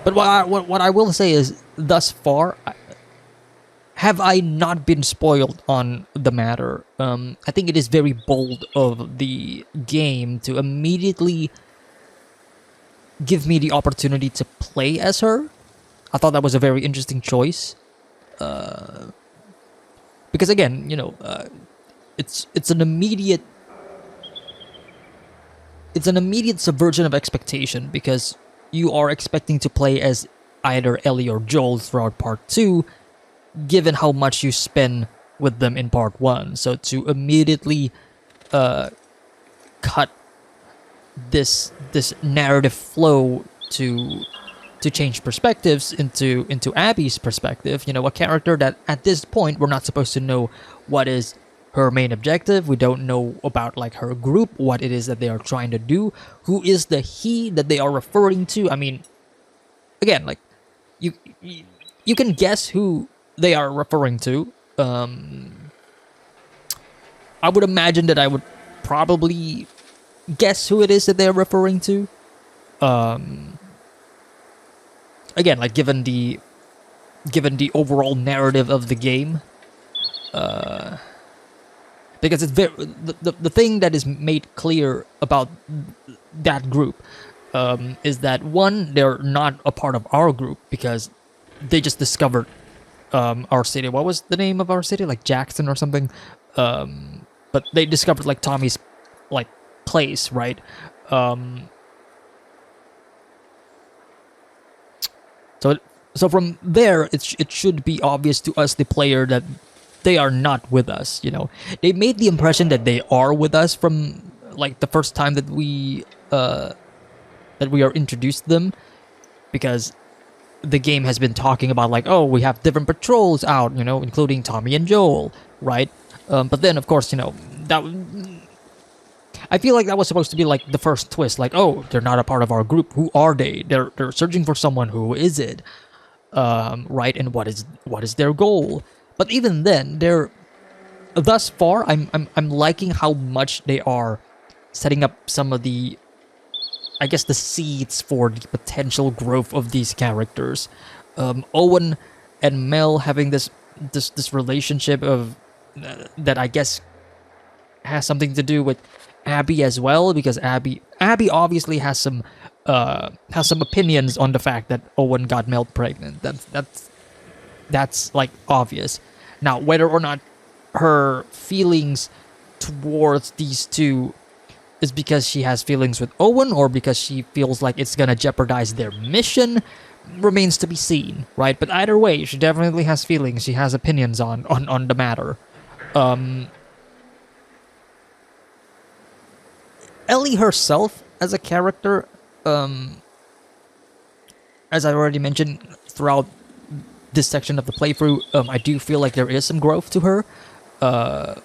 But what I will say is, thus far, have I not been spoiled on the matter? I think it is very bold of the game to immediately give me the opportunity to play as her. I thought that was a very interesting choice. Because again, you know, it's an immediate subversion of expectation, because you are expecting to play as either Ellie or Joel throughout part 2, given how much you spend with them in part 1. So to immediately cut this narrative flow to change perspectives into Abby's perspective, you know, a character that at this point we're not supposed to know what is her main objective. We don't know about like her group, what it is that they are trying to do, who is the he that they are referring to. I mean, again, like you can guess who they are referring to. I would imagine that I would probably guess who it is that they're referring to. Again, like given the overall narrative of the game, because it's very the thing that is made clear about that group is that, one, they're not a part of our group because they just discovered our city. What was the name of our city? Like Jackson or something. But they discovered like Tommy's like place, right? So from there, it should be obvious to us, the player, that they are not with us. You know, they made the impression that they are with us from like the first time that we are introduced to them, because the game has been talking about like, oh, we have different patrols out, you know, including Tommy and Joel, right? But then of course, you know, that I feel like that was supposed to be like the first twist, like, oh, they're not a part of our group. Who are they? They're searching for someone. Who is it? Right? And what is their goal? But even then, thus far, I'm liking how much they are setting up some of the, I guess, the seeds for the potential growth of these characters. Owen and Mel having this relationship of that I guess has something to do with Abby as well, because Abby obviously has some opinions on the fact that Owen got Mel pregnant. That's like obvious. Now, whether or not her feelings towards these two is because she has feelings with Owen or because she feels like it's gonna jeopardize their mission remains to be seen, right? But either way, she definitely has feelings. She has opinions on the matter. Ellie herself as a character, as I already mentioned throughout this section of the playthrough, I do feel like there is some growth to her. I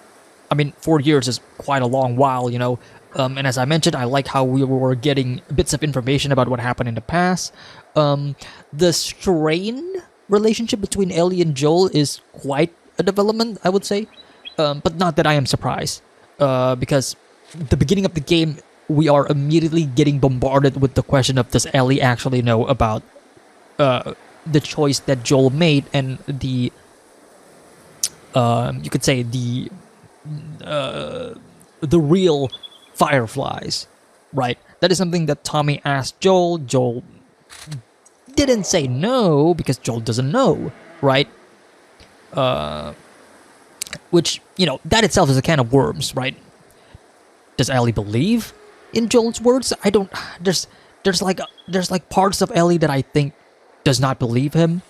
mean, 4 years is quite a long while, you know. And as I mentioned, I like how we were getting bits of information about what happened in the past. The strained relationship between Ellie and Joel is quite a development, I would say. But not that I am surprised. Because the beginning of the game, we are immediately getting bombarded with the question of, does Ellie actually know about the choice that Joel made and the you could say the real fireflies, right? That is something that Tommy asked Joel. Joel didn't say no because Joel doesn't know, right? Which, you know, that itself is a can of worms, right? Does Ellie believe in Joel's words? I don't. There's like parts of Ellie that I think does not believe him,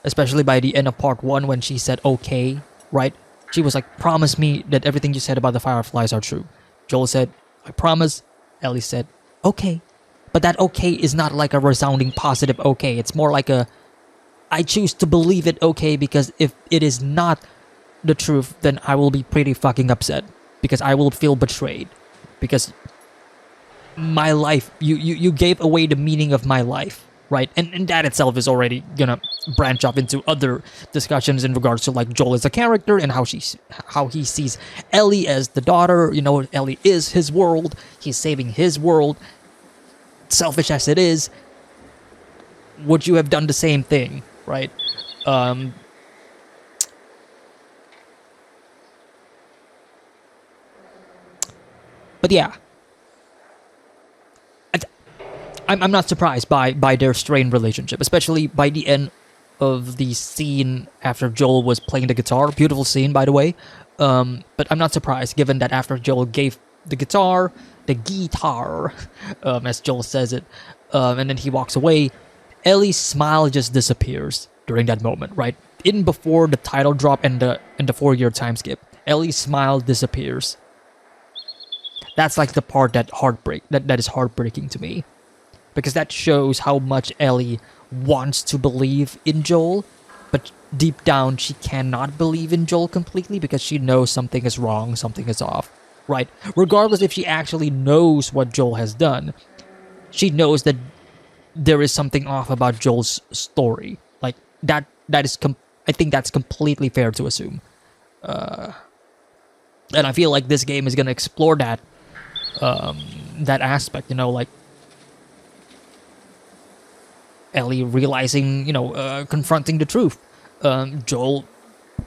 especially by the end of part 1 when she said okay, right? She was like, promise me that everything you said about the fireflies are true. Joel said, I promise. Ellie said, okay. But that okay is not like a resounding positive okay. It's more like a, I choose to believe it okay, because if it is not the truth, then I will be pretty fucking upset. Because I will feel betrayed. Because my life, you gave away the meaning of my life, right? And that itself is already gonna branch off into other discussions in regards to like Joel as a character and how he sees Ellie as the daughter. You know, Ellie is his world. He's saving his world. Selfish as it is, would you have done the same thing, right? But yeah, I'm not surprised by their strained relationship, especially by the end of the scene after Joel was playing the guitar. Beautiful scene, by the way. But I'm not surprised, given that after Joel gave the guitar, as Joel says it, and then he walks away, Ellie's smile just disappears during that moment, right? In before the title drop and the 4-year time skip, Ellie's smile disappears. That's like the part that is heartbreaking to me. Because that shows how much Ellie wants to believe in Joel, but deep down she cannot believe in Joel completely because she knows something is wrong, something is off, right? Regardless if she actually knows what Joel has done, she knows that there is something off about Joel's story. Like that is I think that's completely fair to assume. And I feel like this game is gonna explore that aspect, you know, like Ellie realizing, you know, confronting the truth. Joel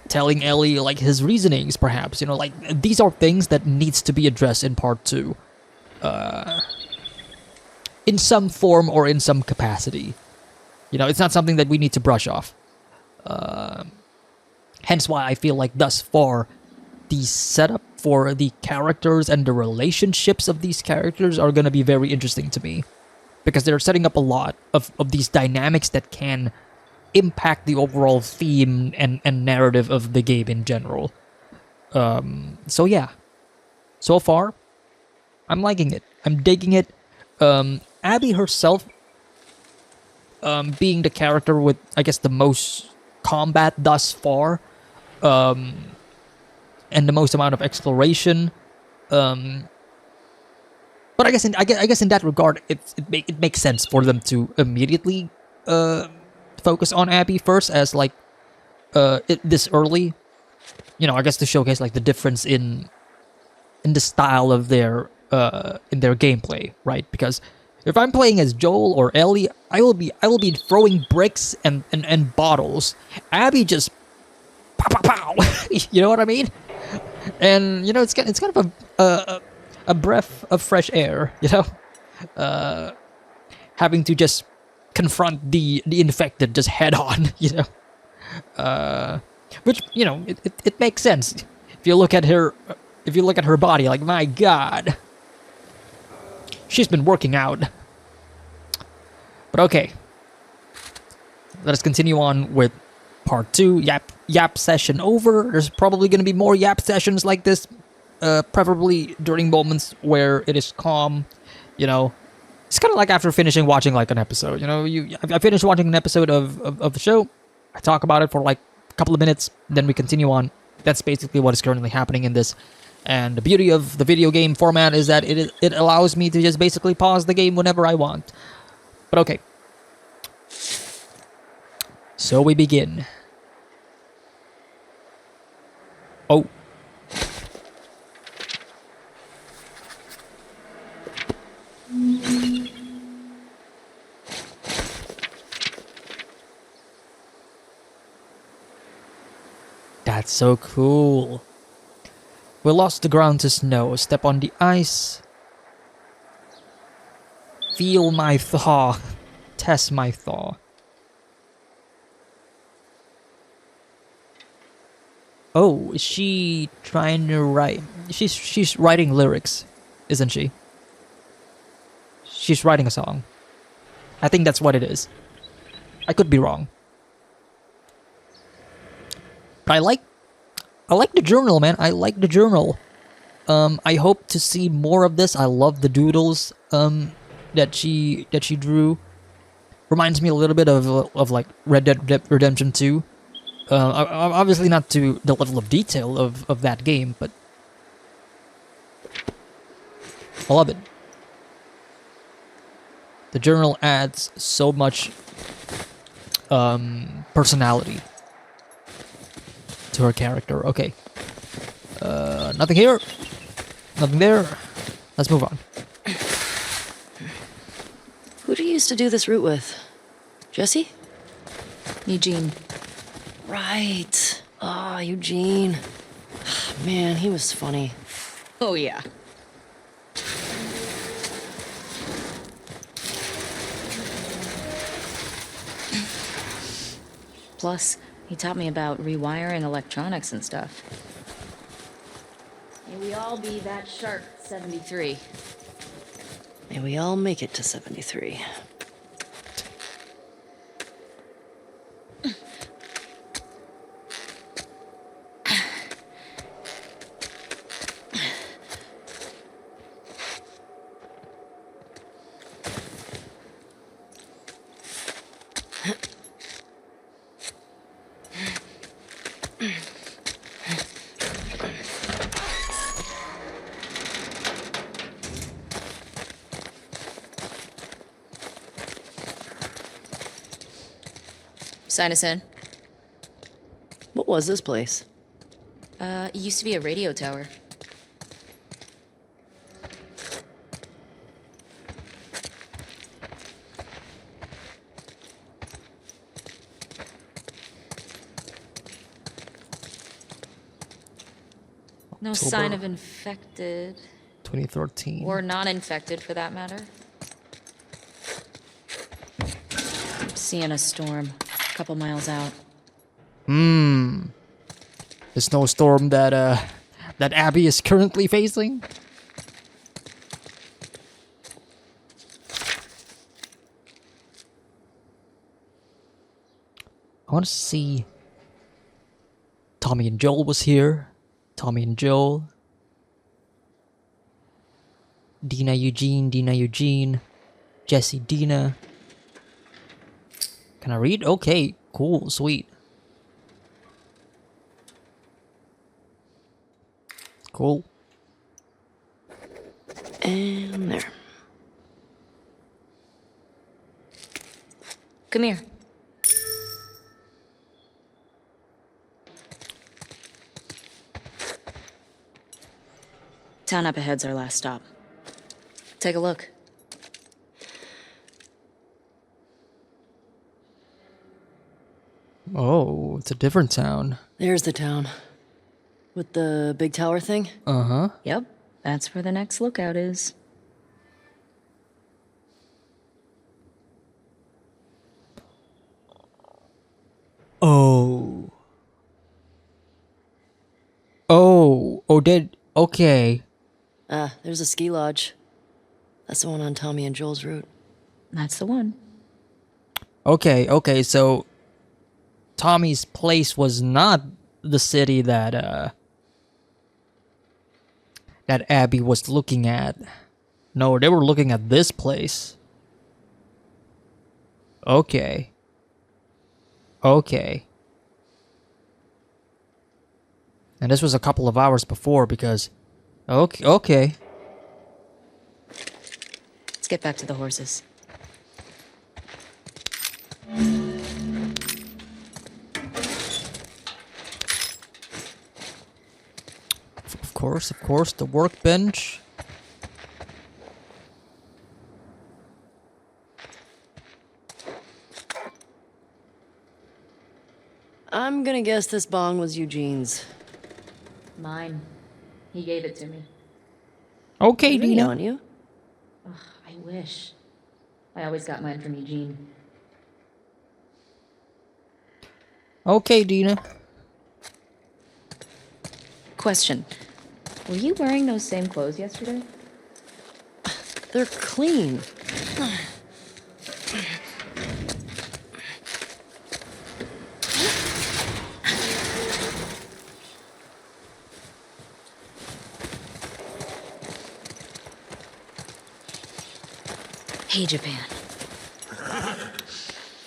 telling Ellie, like, his reasonings, perhaps. You know, like, these are things that needs to be addressed in part 2. In some form or in some capacity. You know, it's not something that we need to brush off. Hence why I feel like thus far, the setup for the characters and the relationships of these characters are going to be very interesting to me. Because they're setting up a lot of these dynamics that can impact the overall theme and narrative of the game in general. So yeah. So far, I'm liking it. I'm digging it. Abby herself, being the character with, I guess, the most combat thus far, and the most amount of exploration, but I guess in that regard, it makes sense for them to immediately focus on Abby first, as like this early, you know, I guess to showcase like the difference in the style of their in their gameplay, right? Because if I'm playing as Joel or Ellie, I will be throwing bricks and bottles. Abby just pow pow pow. You know what I mean? And you know, it's kind of a breath of fresh air, you know, having to just confront the infected just head on, you know, which, you know, it makes sense if you look at her body. Like, my God, She's been working out. But okay. Let us continue on with part 2. Yap session over. There's probably going to be more yap sessions like this. Preferably during moments where it is calm. You know, it's kind of like after finishing watching like an episode. You know, I finished watching an episode of the show. I talk about it for like a couple of minutes. Then we continue on. That's basically what is currently happening in this. And the beauty of the video game format is that it allows me to just basically pause the game whenever I want. But okay. So we begin. Oh. That's so cool. We lost the ground to snow. Step on the ice. Feel my thaw. Test my thaw. Oh, is she trying to write? She's writing lyrics, isn't she? She's writing a song. I think that's what it is. I could be wrong. But I like the journal, man. I like the journal. I hope to see more of this. I love the doodles that she drew. Reminds me a little bit of like Red Dead Redemption 2. Obviously not to the level of detail of that game, but I love it. The journal adds so much personality to her character. Okay. Nothing here. Nothing there. Let's move on. Who do you used to do this route with? Jesse? Eugene. Right. Ah, Eugene. Man, he was funny. Oh, yeah. Plus, he taught me about rewiring electronics and stuff. May we all be that sharp 73. May we all make it to 73. Sign us in. What was this place? It used to be a radio tower. No sign of infected. 2013. Or non-infected, for that matter. Seeing a storm. A couple miles out. The snowstorm that Abby is currently facing. I want to see. Tommy and Joel was here. Tommy and Joel. Dina Eugene. Jesse Dina. Can I read? Okay, cool, sweet. Cool. And there. Come here. Town up ahead's our last stop. Take a look. Oh, it's a different town. There's the town. With the big tower thing? Uh-huh. Yep, that's where the next lookout is. Oh. Okay. Ah, there's a ski lodge. That's the one on Tommy and Joel's route. That's the one. Okay, so Tommy's place was not the city that that Abby was looking at. No, they were looking at this place. Okay. And this was a couple of hours before because... Okay. Let's get back to the horses. Of course, the workbench. I'm gonna guess this bong was Eugene's. Mine. He gave it to me. Okay, Really Dina. on you? Ugh, I wish. I always got mine from Eugene. Okay, Dina. Question. Were you wearing those same clothes yesterday? They're clean. Hey, Japan.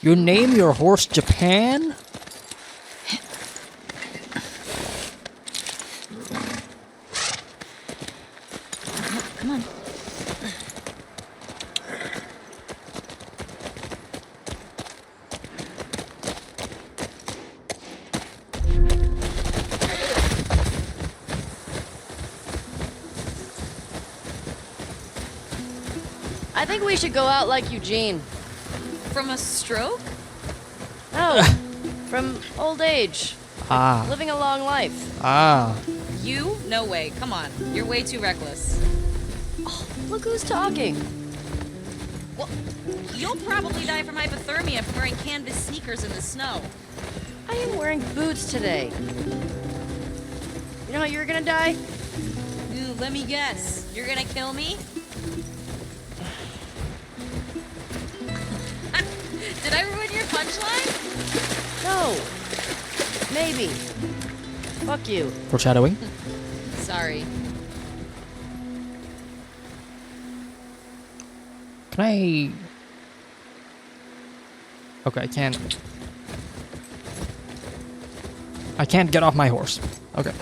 You name your horse Japan? Come on. I think we should go out like Eugene. From a stroke? No, from old age. Ah. Living a long life. Ah. You? No way. Come on. You're way too reckless. Oh, look who's talking. Well, you'll probably die from hypothermia from wearing canvas sneakers in the snow. I am wearing boots today. You know how you're gonna die? Ooh, let me guess. You're gonna kill me? Did I ruin your punchline? No. Maybe. Fuck you. Foreshadowing. Sorry. Can I... Okay, I can't get off my horse. Okay.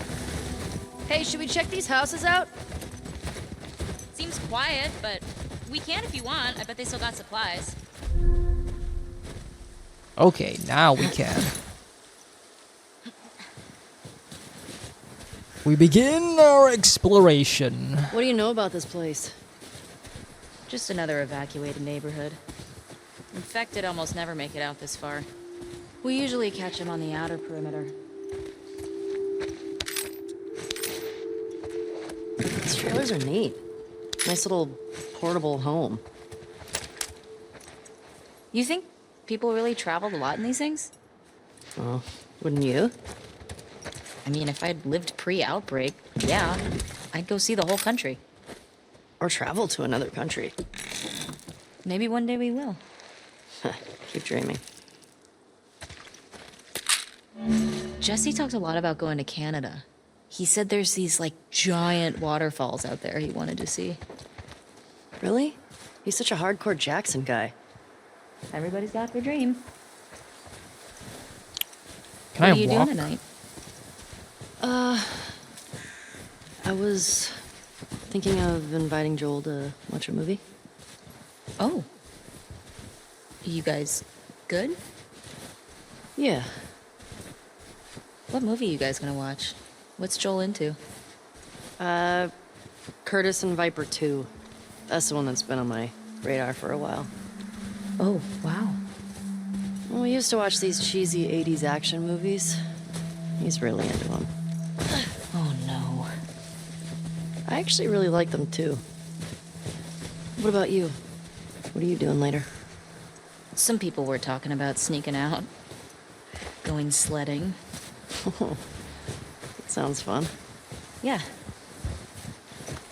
Hey, should we check these houses out? Seems quiet, but we can if you want. I bet they still got supplies. Okay, now we can. We begin our exploration. What do you know about this place? Just another evacuated neighborhood. Infected almost never make it out this far. We usually catch them on the outer perimeter. These trailers are neat. Nice little portable home. You think people really traveled a lot in these things? Well, wouldn't you? I mean, if I'd lived pre-outbreak, yeah, I'd go see the whole country. Or travel to another country. Maybe one day we will. Keep dreaming. Jesse talked a lot about going to Canada. He said there's these, like, giant waterfalls out there he wanted to see. Really? He's such a hardcore Jackson guy. Everybody's got their dream. Can What are you doing tonight? I was thinking of inviting Joel to watch a movie. Oh. You guys good? Yeah. What movie you guys gonna watch? What's Joel into? Curtis and Viper 2. That's the one that's been on my radar for a while. Oh, wow. Well, we used to watch these cheesy 80s action movies. He's really into them. Oh, no. I actually really like them, too. What about you? What are you doing later? Some people were talking about sneaking out. Going sledding. Sounds fun. Yeah.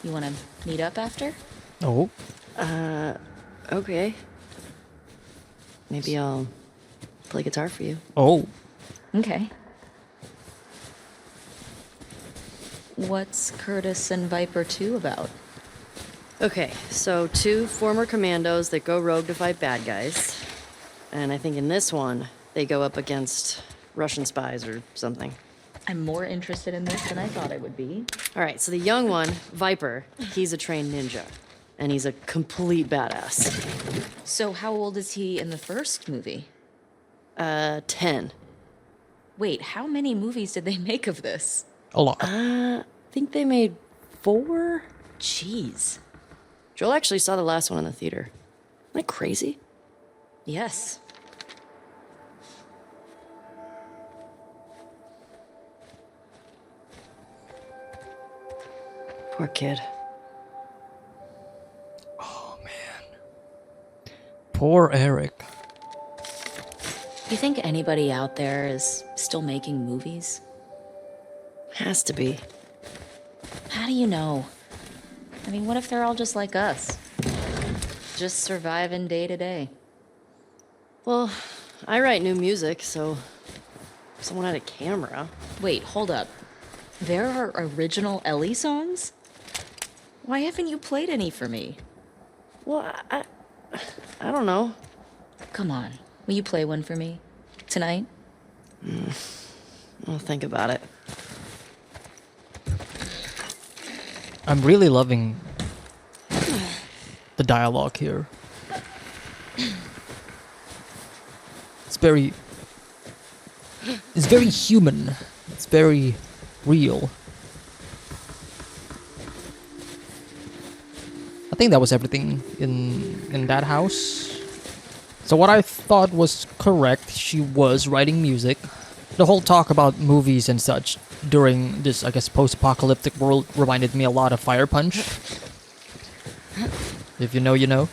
You wanna meet up after? Oh. Okay. Maybe I'll play guitar for you. Oh. Okay. What's Curtis and Viper 2 about? Okay, so 2 former commandos that go rogue to fight bad guys. And I think in this one, they go up against Russian spies or something. I'm more interested in this than I thought I would be. All right, so the young one, Viper, he's a trained ninja. And he's a complete badass. So how old is he in the first movie? 10. Wait, how many movies did they make of this? A lot. I think they made 4? Jeez. Joel actually saw the last one in the theater. Isn't that crazy? Yes. Poor kid. Oh, man. Poor Eric. You think anybody out there is still making movies? Has to be. How do you know? I mean, what if they're all just like us? Just surviving day to day. Well, I write new music, so if someone had a camera. Wait, hold up. There are original Ellie songs? Why haven't you played any for me? Well, I don't know. Come on, will you play one for me? Tonight? I'll think about it. I'm really loving the dialogue here. It's very human. It's very real. I think that was everything in that house. So what I thought was correct, she was writing music. The whole talk about movies and such during this, I guess, post-apocalyptic world reminded me a lot of Fire Punch. If you know, you know.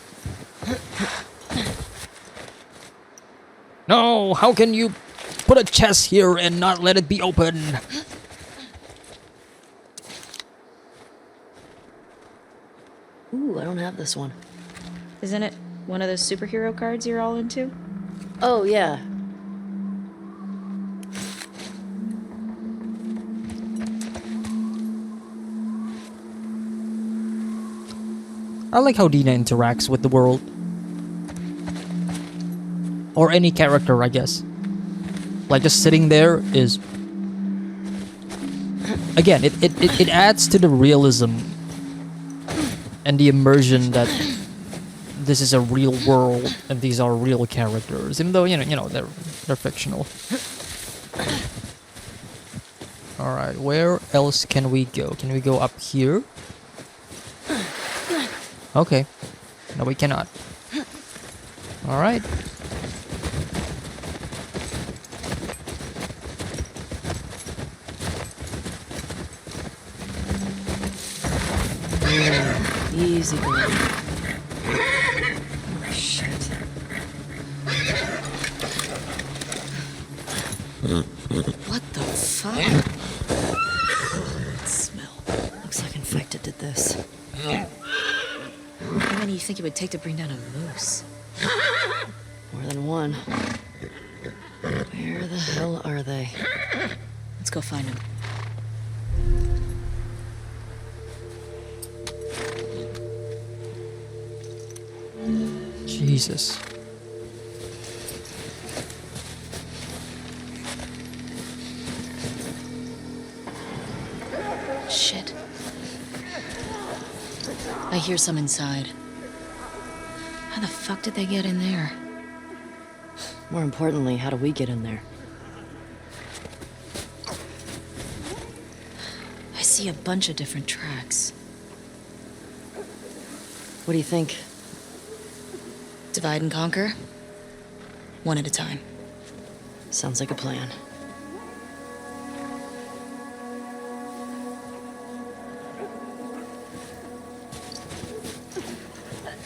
No, how can you put a chest here and not let it be open? Ooh, I don't have this one. Isn't it one of those superhero cards you're all into? Oh, yeah. I like how Dina interacts with the world. Or any character, I guess. Like, just sitting there is... Again, it adds to the realism and the immersion that this is a real world and these are real characters, even though you know they're fictional. All right, where else can we go? Can we go up here? Okay, no, we cannot. All right. Easy going. Shit. What the fuck? That smell. Looks like infected did this. How many do you think it would take to bring down a moose? More than one. Where the hell are they? Let's go find them. Jesus. Shit. I hear some inside. How the fuck did they get in there? More importantly, how do we get in there? I see a bunch of different tracks. What do you think? Divide and conquer. One at a time. Sounds like a plan.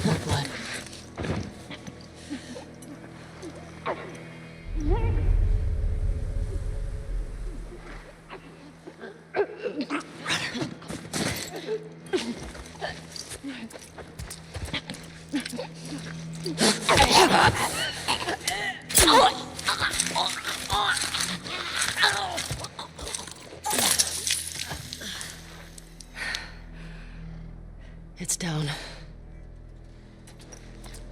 More blood. That's down.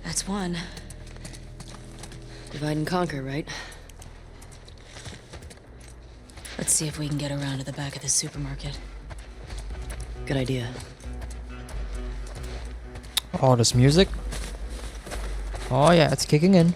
That's one. Divide and conquer, right? Let's see if we can get around to the back of the supermarket. Good idea. Oh, this music. Oh yeah, it's kicking in.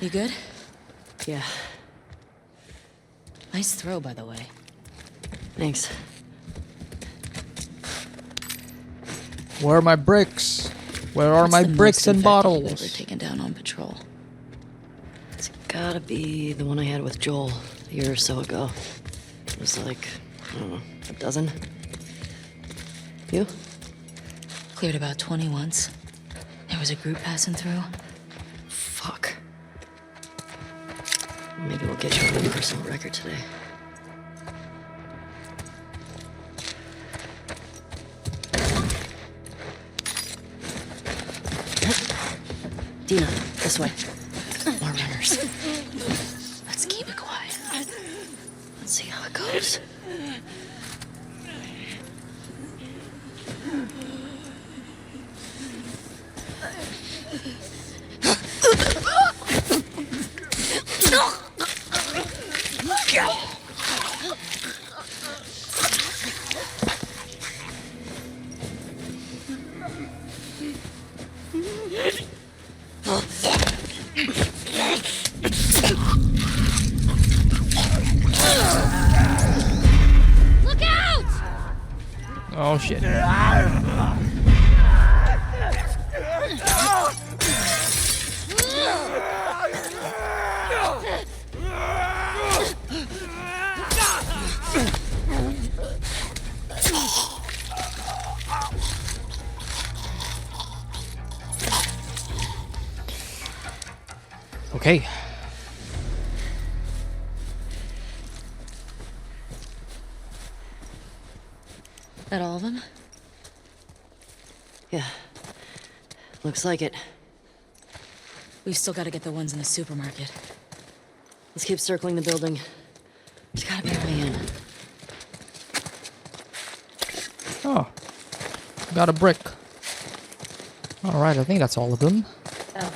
You good? Yeah. Nice throw, by the way. Thanks. Where are my bricks? Where are my bricks and bottles? Ever taken down on patrol? It's gotta be the one I had with Joel a year or so ago. It was like, I don't know, a dozen. You? Cleared about 20 once. There was a group passing through. Fuck. Maybe we'll get you on a personal record today. Dina, this way. More runners. Let's keep it quiet. Let's see how it goes. Look out! Oh shit. Okay. That all of them? Yeah. Looks like it. We've still got to get the ones in the supermarket. Let's keep circling the building. There's gotta be a way in. Oh. Got a brick. Alright, I think that's all of them. Oh,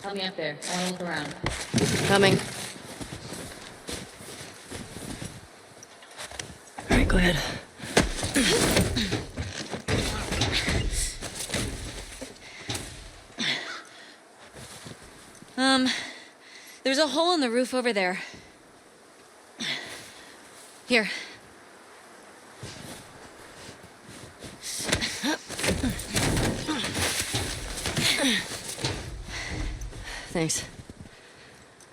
help me up there. I want to look around. Coming. Alright, go ahead. There's a hole in the roof over there. Here. Thanks.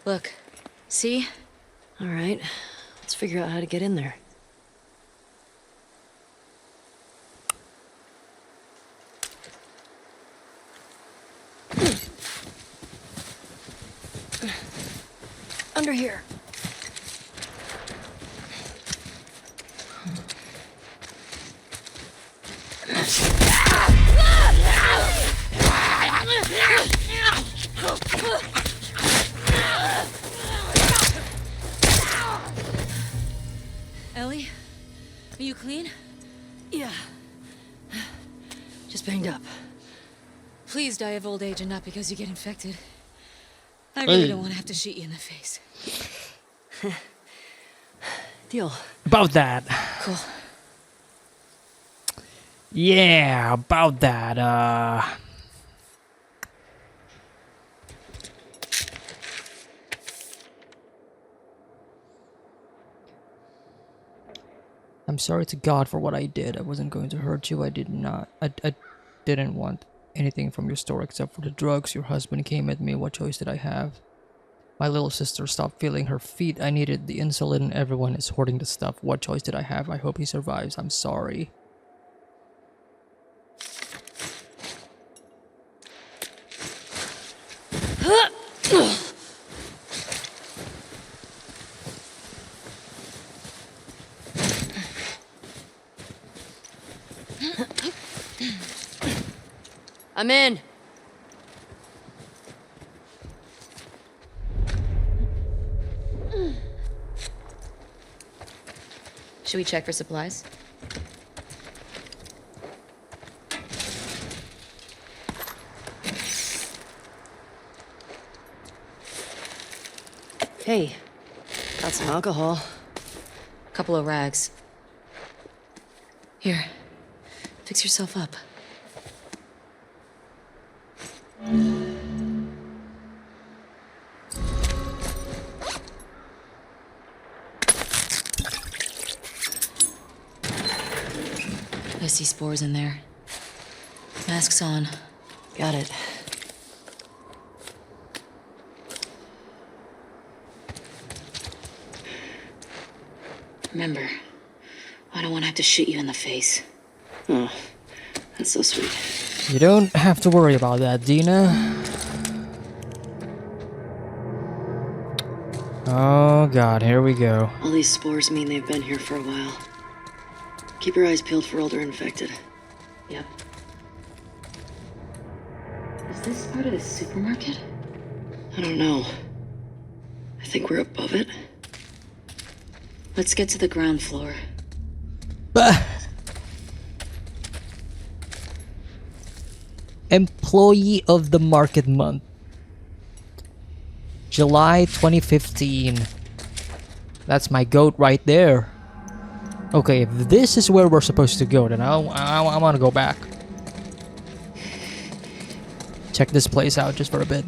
Look. See? All right. Let's figure out how to get in there. Under here. Ellie? Are you clean? Yeah. Just banged up. Please die of old age and not because you get infected. I really don't want to have to shoot you in the face. Deal. About that. Cool. Yeah, about that. I'm sorry to God for what I did. I wasn't going to hurt you. I didn't want anything from your store except for the drugs. Your husband came at me. What choice did I have? My little sister stopped feeling her feet. I needed the insulin. Everyone is hoarding the stuff. What choice did I have? I hope he survives. I'm sorry. I'm in. Should we check for supplies? Hey, got some alcohol. Couple of rags. Here, fix yourself up. I see spores in there. Mask's on. Got it. Remember, I don't want to have to shoot you in the face. Oh, that's so sweet. You don't have to worry about that, Dina. Oh god, here we go. All these spores mean they've been here for a while. Keep your eyes peeled for older infected. Yep. Is this part of the supermarket? I don't know. I think we're above it. Let's get to the ground floor. Bah. Employee of the Market Month. July 2015. That's my goat right there. Okay, if this is where we're supposed to go, then I want to go back. Check this place out just for a bit.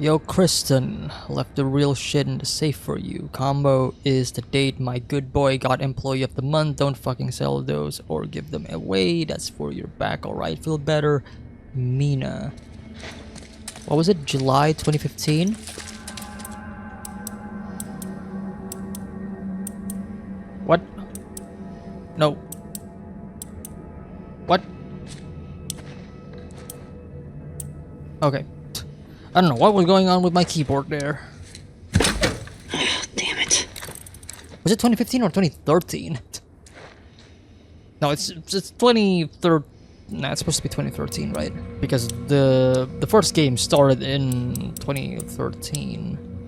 Yo, Kristen, left the real shit in the safe for you. Combo is the date my good boy got employee of the month. Don't fucking sell those or give them away. That's for your back, alright? Feel better. Mina. What was it? July 2015? What? No. What? Okay. I don't know what was going on with my keyboard there. Damn it. Was it 2015 or 2013? No, it's 2013. Nah, it's supposed to be 2013, right? Because the first game started in 2013.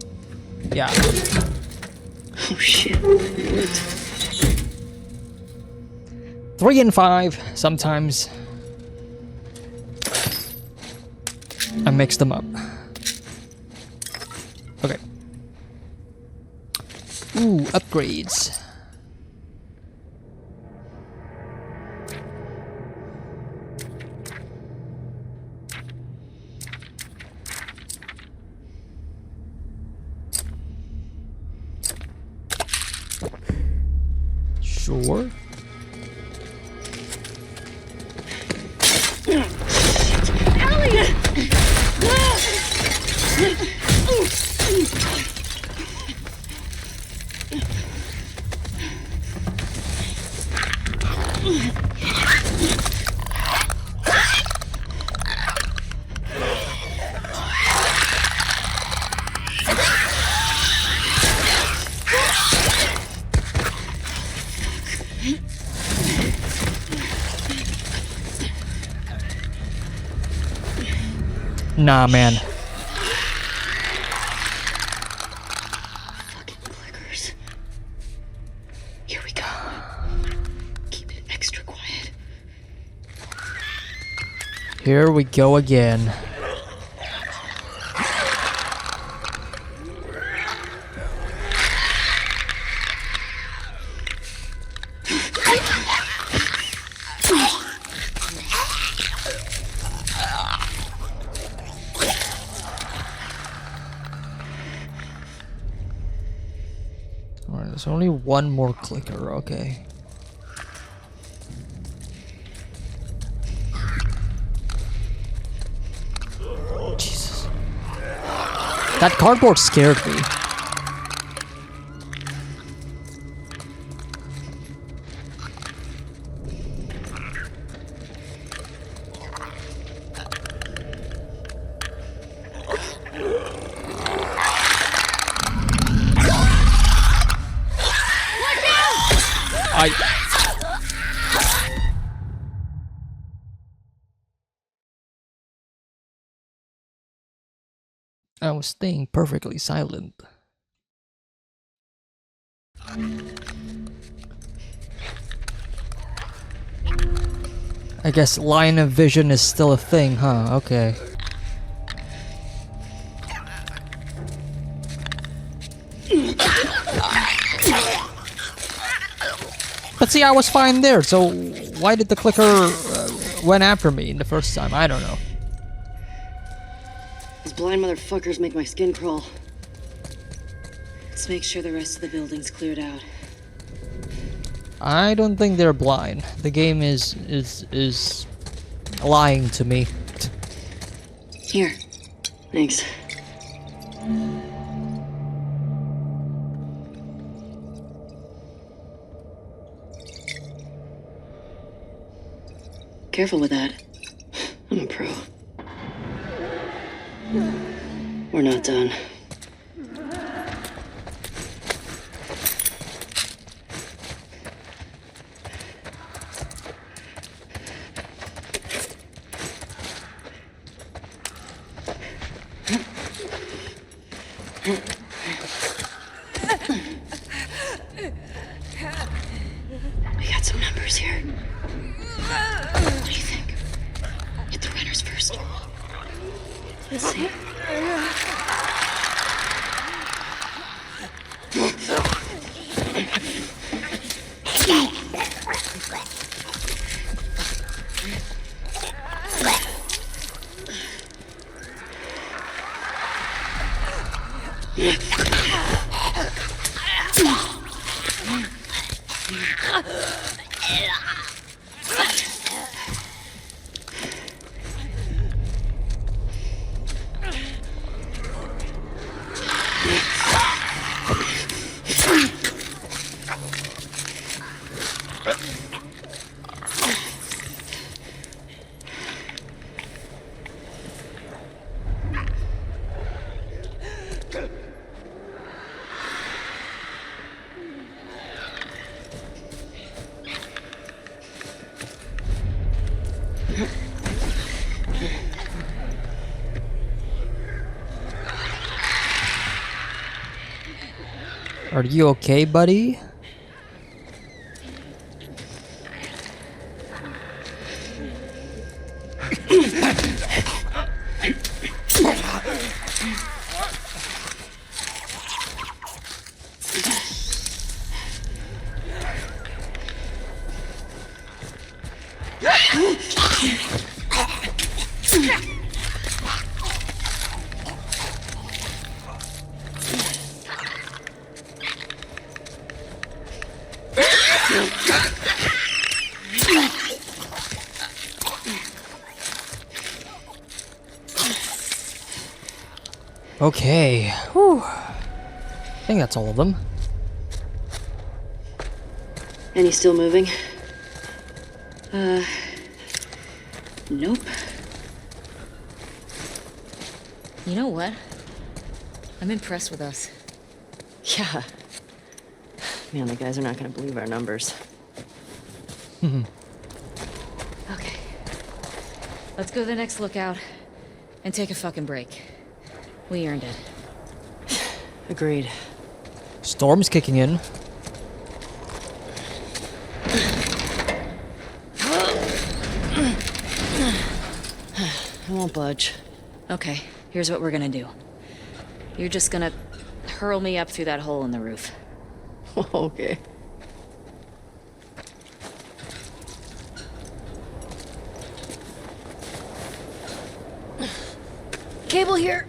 Yeah. Oh shit. 3 and 5 sometimes. I mixed them up. Okay. Ooh, upgrades. Sure. Nah, man. Fucking clickers. Here we go. Keep it extra quiet. Here we go again. Alright, there's only one more clicker, okay. Jesus. That cardboard scared me. I was staying perfectly silent. I guess line of vision is still a thing, huh? Okay. But see, I was fine there, so why did the clicker went after me the first time? I don't know. These blind motherfuckers make my skin crawl. Let's make sure the rest of the building's cleared out. I don't think they're blind. The game is lying to me. Here. Thanks. Careful with that. I'm a pro. We're not done. We got some numbers here. What do you think? Hit the runners first. Let's see. Are you okay, buddy? Okay. Whew. I think that's all of them. Any still moving? Nope. You know what? I'm impressed with us. Yeah. Man, the guys are not gonna believe our numbers. Okay. Let's go to the next lookout and take a fucking break. We earned it. Agreed. Storm's kicking in. I won't budge. Okay, here's what we're gonna do. You're just gonna hurl me up through that hole in the roof. Okay. Cable here.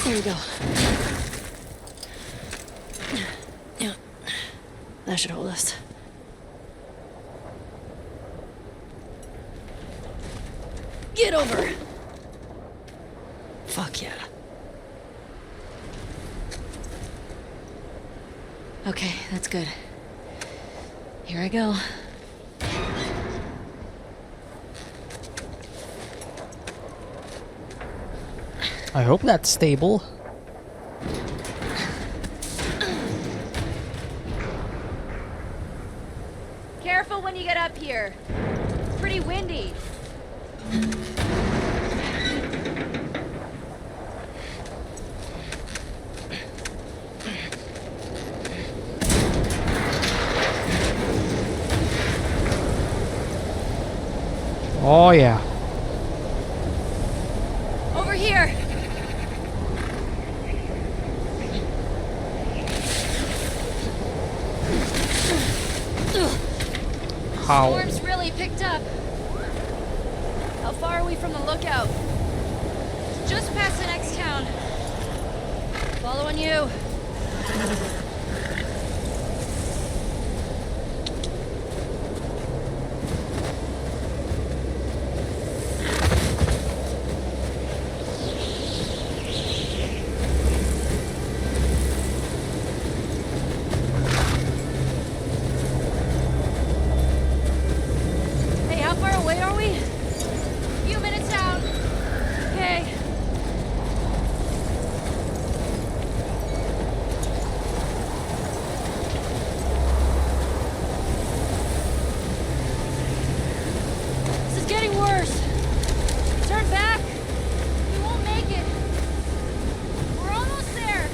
There we go. Yeah. That should hold us. Get over! Fuck yeah. Okay, that's good. Here I go. I hope that's stable. careful when you get up here. It's pretty windy. Oh yeah. Over here. How? Storm's really picked up. How far are we from the lookout? Just past the next town. Following you. Hey, how far away are we? Few minutes out. Okay. This is getting worse. Turn back. We won't make it. We're almost there.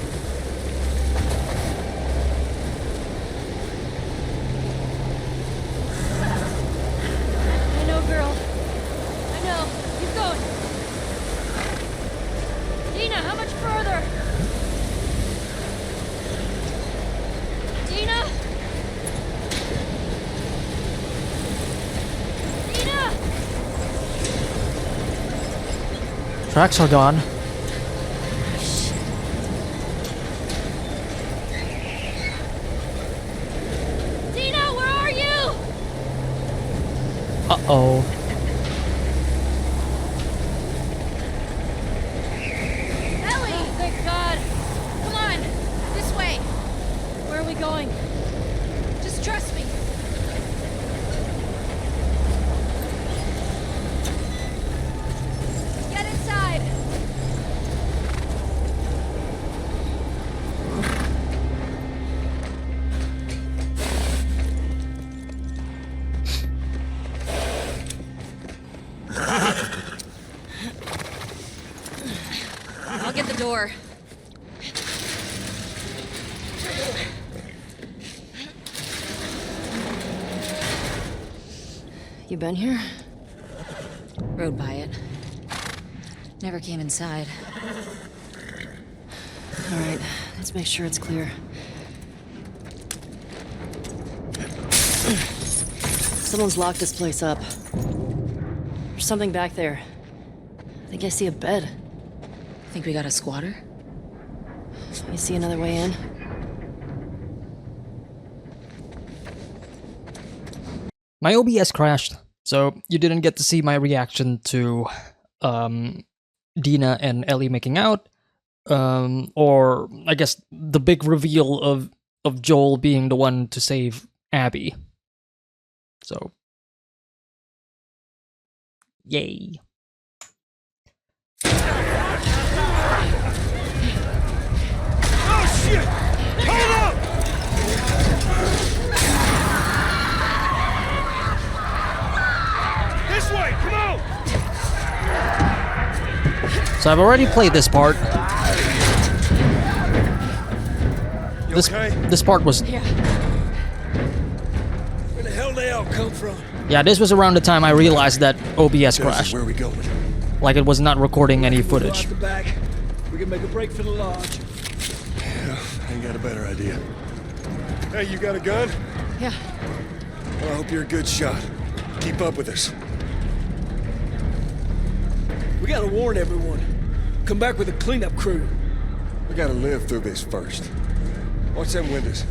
I know, girl. I know. Keep going. Dina, how much further? Dina? Dina! Tracks are gone. Dina, where are you? Uh-oh. Ellie! Thank God. Come on. This way. Where are we going? Just trust me. Get inside. I'll get the door. You been here? Rode by it. Never came inside. All right, let's make sure it's clear. Someone's locked this place up. There's something back there. I think I see a bed. Think we got a squatter? You see another way in? My OBS crashed, so you didn't get to see my reaction to Dina and Ellie making out, or I guess the big reveal of Joel being the one to save Abby. So, yay. Oh shit! Hold up! This way, come on! So I've already played this part. This part was... Where the hell they all come from? Yeah, this was around the time I realized that OBS crashed. Where are we going? Like it was not recording any footage. Out the back. We can make a break for the lodge. Yeah, I ain't got a better idea. Hey, you got a gun? Yeah. Well, I hope you're a good shot. Keep up with us. We gotta warn everyone. Come back with a cleanup crew. We gotta live through this first. Watch them windows.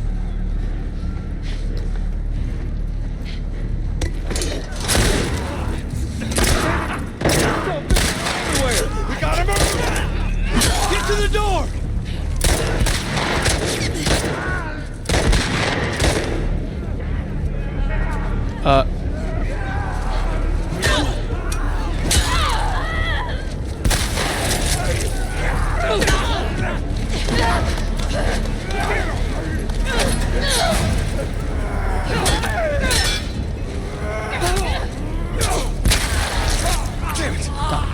Everywhere. We got him everywhere. Get to the door.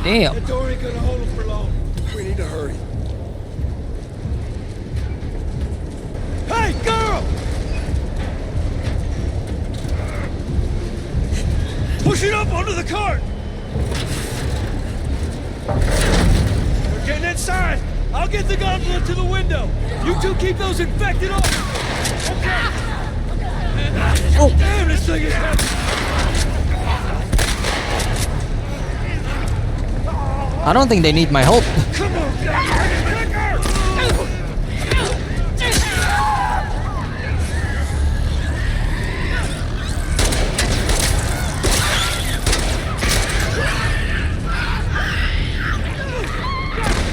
Damn. That door ain't gonna hold him for long. We need to hurry. Hey, girl! Push it up onto the cart! We're getting inside. I'll get the gauntlet to the window. You two keep those infected off. Okay. Oh, damn, this thing is heavy. I don't think they need my help. Come on,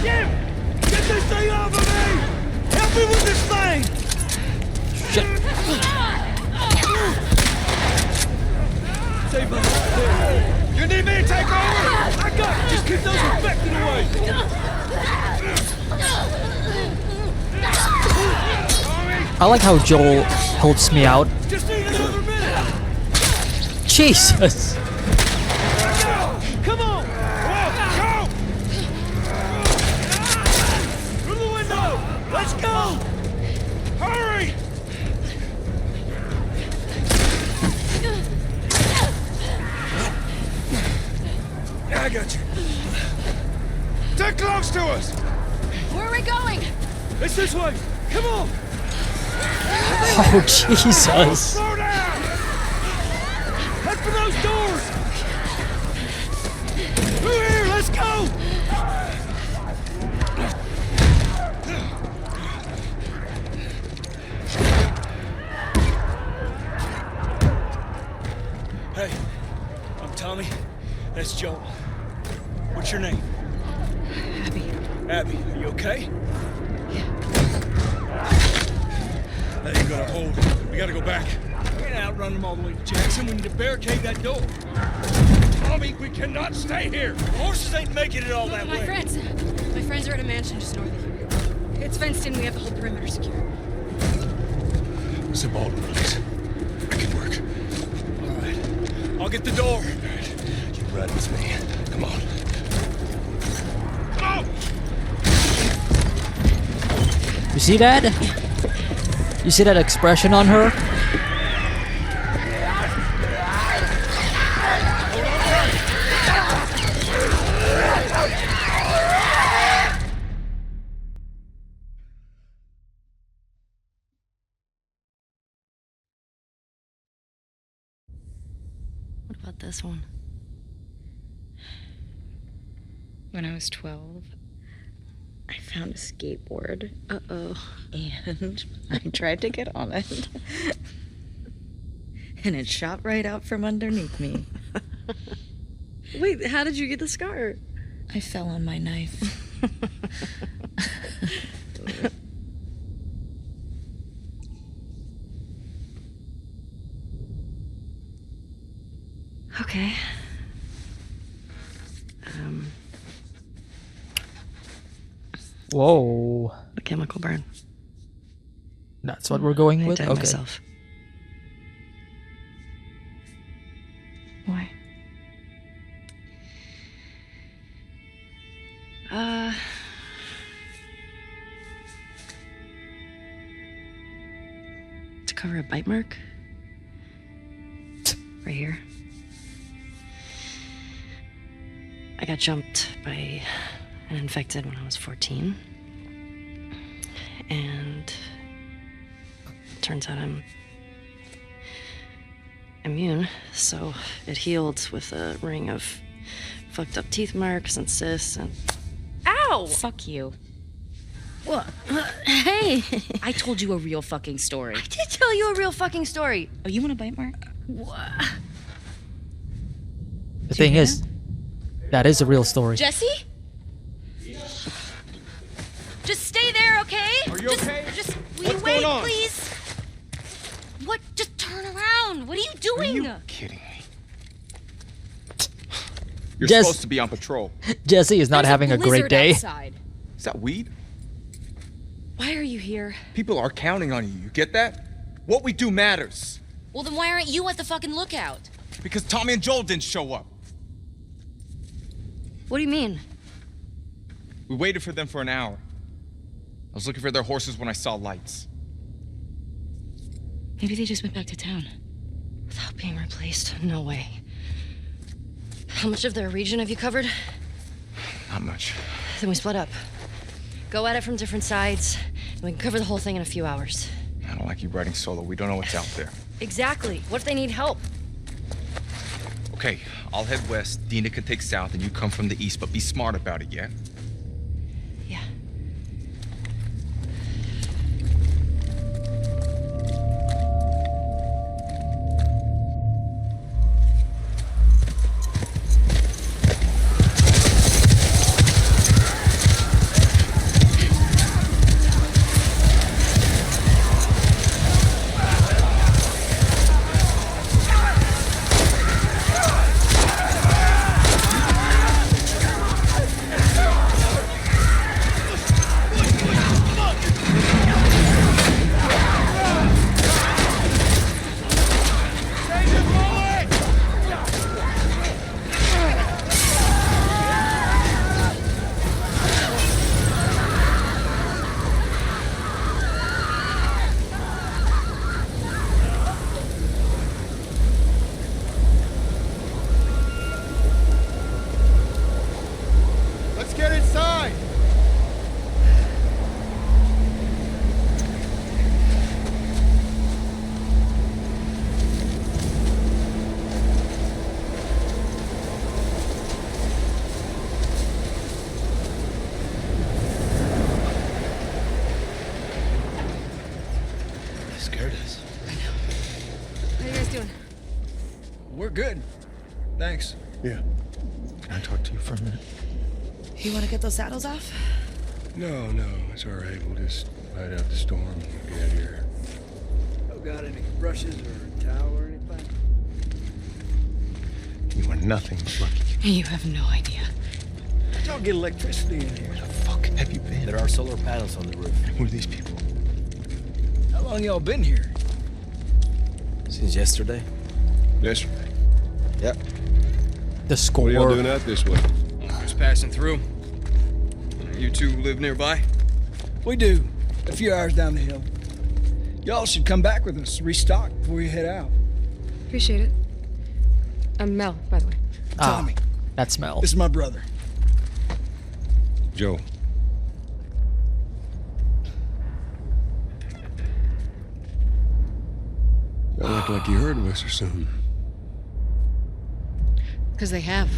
get this thing off of me! Help me with this thing! Shit. Save my life. You need me to take over? I got it! Just keep those infected away! I like how Joel helps me out. Just need another minute! Jesus. Come on! Go! Through the window! Let's go! Hurry! I got you. They're close to us! Where are we going? It's this way! Come on! Oh, Jesus. Slow down! Head for those doors! Through here! Let's go! Hey, I'm Tommy. That's Joel. What's your name? Abby. Abby, are you okay? That ain't gonna hold. We gotta go back. We can't outrun them all the way to Jackson. We need to barricade that door. Tommy, we cannot stay here. The horses ain't making it all that My way. friends are at a mansion just north of here. It's fenced in. We have the whole perimeter secure. Zip Alden, please. I can work. All right. I'll get the door. All right. You ride with me. Come on. Go! You see that? You see that expression on her? What about this one? When I was 12, I found a skateboard. Uh-oh. And I tried to get on it. And it shot right out from underneath me. Wait, how did you get the scar? I fell on my knife. Okay. Whoa. A chemical burn. That's what we're going I with? did Okay. myself. Why? To cover a bite mark. Right here. I got jumped by an infected when I was 14. And turns out I'm immune, so it healed with a ring of fucked up teeth marks and cysts and... Ow! Fuck you. What? Hey! I told you a real fucking story. I did tell you a real fucking story. Oh, you want a bite mark? What? The thing is, that is a real story. Jesse? Just stay there, okay? Are you okay? Just will What's you wait, going on? please? What? Just turn around. What are you doing? Are you kidding me? You're Jess- supposed to be on patrol. Jesse is not There's having a great blizzard day. outside. Is that weed? Why are you here? People are counting on you. You get that? What we do matters. Well, then why aren't you at the fucking lookout? Because Tommy and Joel didn't show up. What do you mean? We waited for them for an hour. I was looking for their horses when I saw lights. Maybe they just went back to town. Without being replaced? No way. How much of their region have you covered? Not much. Then we split up. Go at it from different sides, and we can cover the whole thing in a few hours. I don't like you riding solo. We don't know what's out there. Exactly. What if they need help? Okay, I'll head west. Dina can take south, and you come from the east, but be smart about it, yeah? Yeah. Let's get inside! You scared us. How you guys doing? We're good. Thanks. Yeah. Can I talk to you for a minute? You want to get those saddles off? No, it's all right. We'll just ride out the storm and get out of here. Oh, got any brushes or a towel or anything? You are nothing but lucky. You have no idea. How'd y'all get electricity in here? Where the fuck have you been? There are solar panels on the roof. Who are these people? How long y'all been here? Since yesterday? Yesterday. Yep. The score. What are y'all doing out this way? Just passing through. You two live nearby? We do. A few hours down the hill. Y'all should come back with us, restock before you head out. Appreciate it. I'm Mel, by the way. Tommy. That smell. This is my brother. Joe. Y'all act like you heard of us or something. Because they have.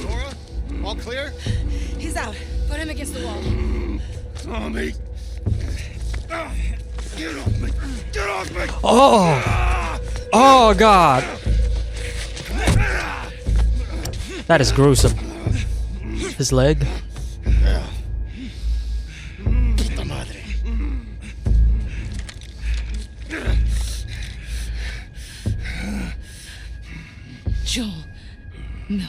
Nora? All clear? He's out. Put him against the wall. Tommy! Get off me! Get off me! Oh! Oh, God! That is gruesome. His leg. Puta madre. Joel Miller.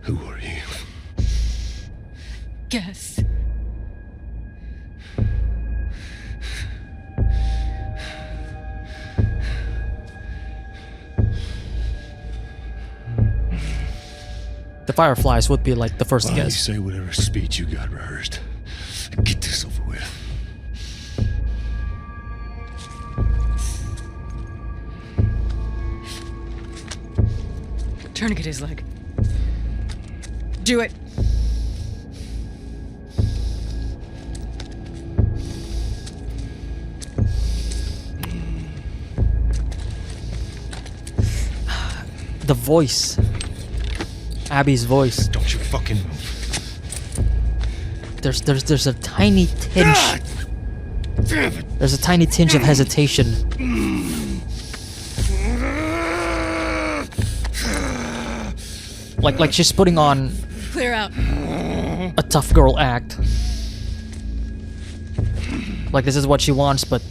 Who are you? Guess. The Fireflies would be like the first Why don't you guess. say whatever speech you got rehearsed? Get this over with. Tourniquet his leg. Do it. The voice. Abby's voice. Don't you fucking move. There's a tiny tinge. Damn it! There's a tiny tinge of hesitation. Like she's putting on Clear out. a tough girl act. Like this is what she wants, but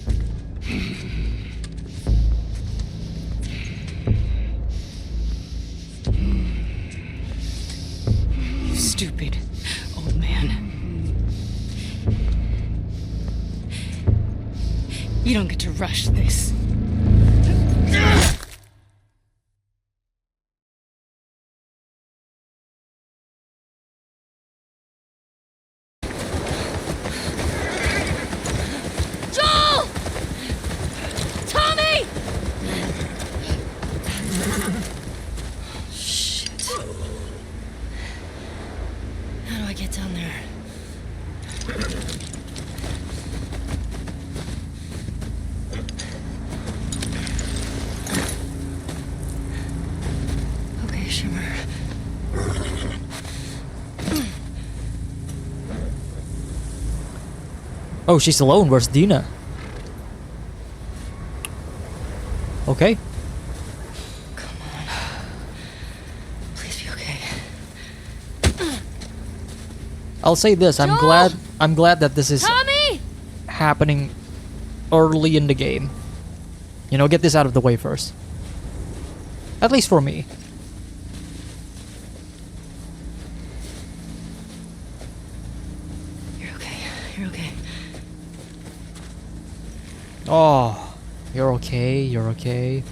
You stupid, You don't get to rush this. Joel! Tommy! Shit. How do I get down there? Okay, Shimmer. Oh, she's alone. Where's Dina? Okay. Please be okay. I'll say this. I'm glad that this is Tommy! happening early in the game. You know, get this out of the way first. At least for me. You're okay. You're okay. Oh, you're okay. You're okay.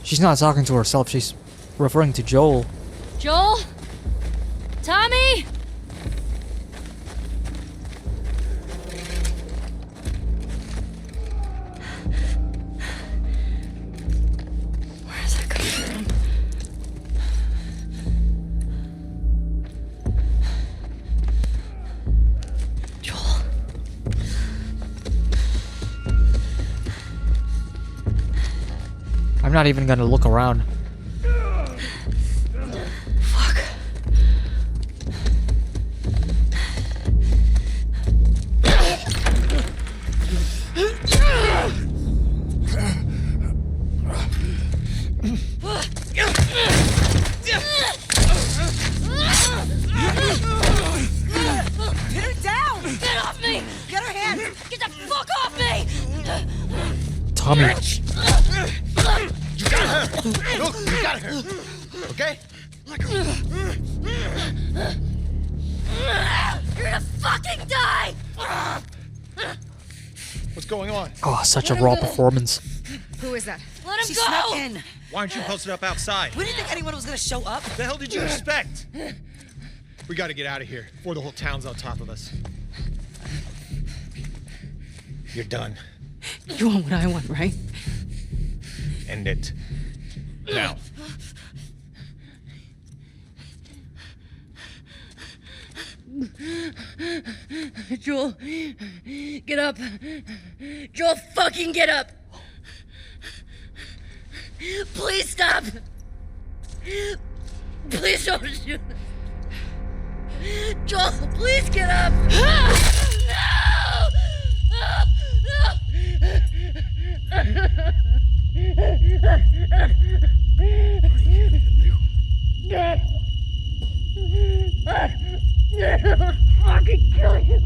She's not talking to herself. She's referring to Joel. Joel? Tommy? Where is that coming from? Joel. I'm not even gonna look around. Fuck. Get her down! Get off me! Get her hand! Get the fuck off me! Tommy. You got her! Look, you got her! Okay? You're gonna fucking die! What's going on? Oh, such a raw performance. Who is that? Let him She go! snuck in. Why aren't you posted up outside? We didn't think anyone was gonna show up. The hell did you expect? We gotta get out of here before the whole town's on top of us. You're done. You want what I want, right? End it. Now. Joel, get up. Joel, fucking get up. Please stop. Please don't shoot. Joel, please get up. No! Fucking kill you.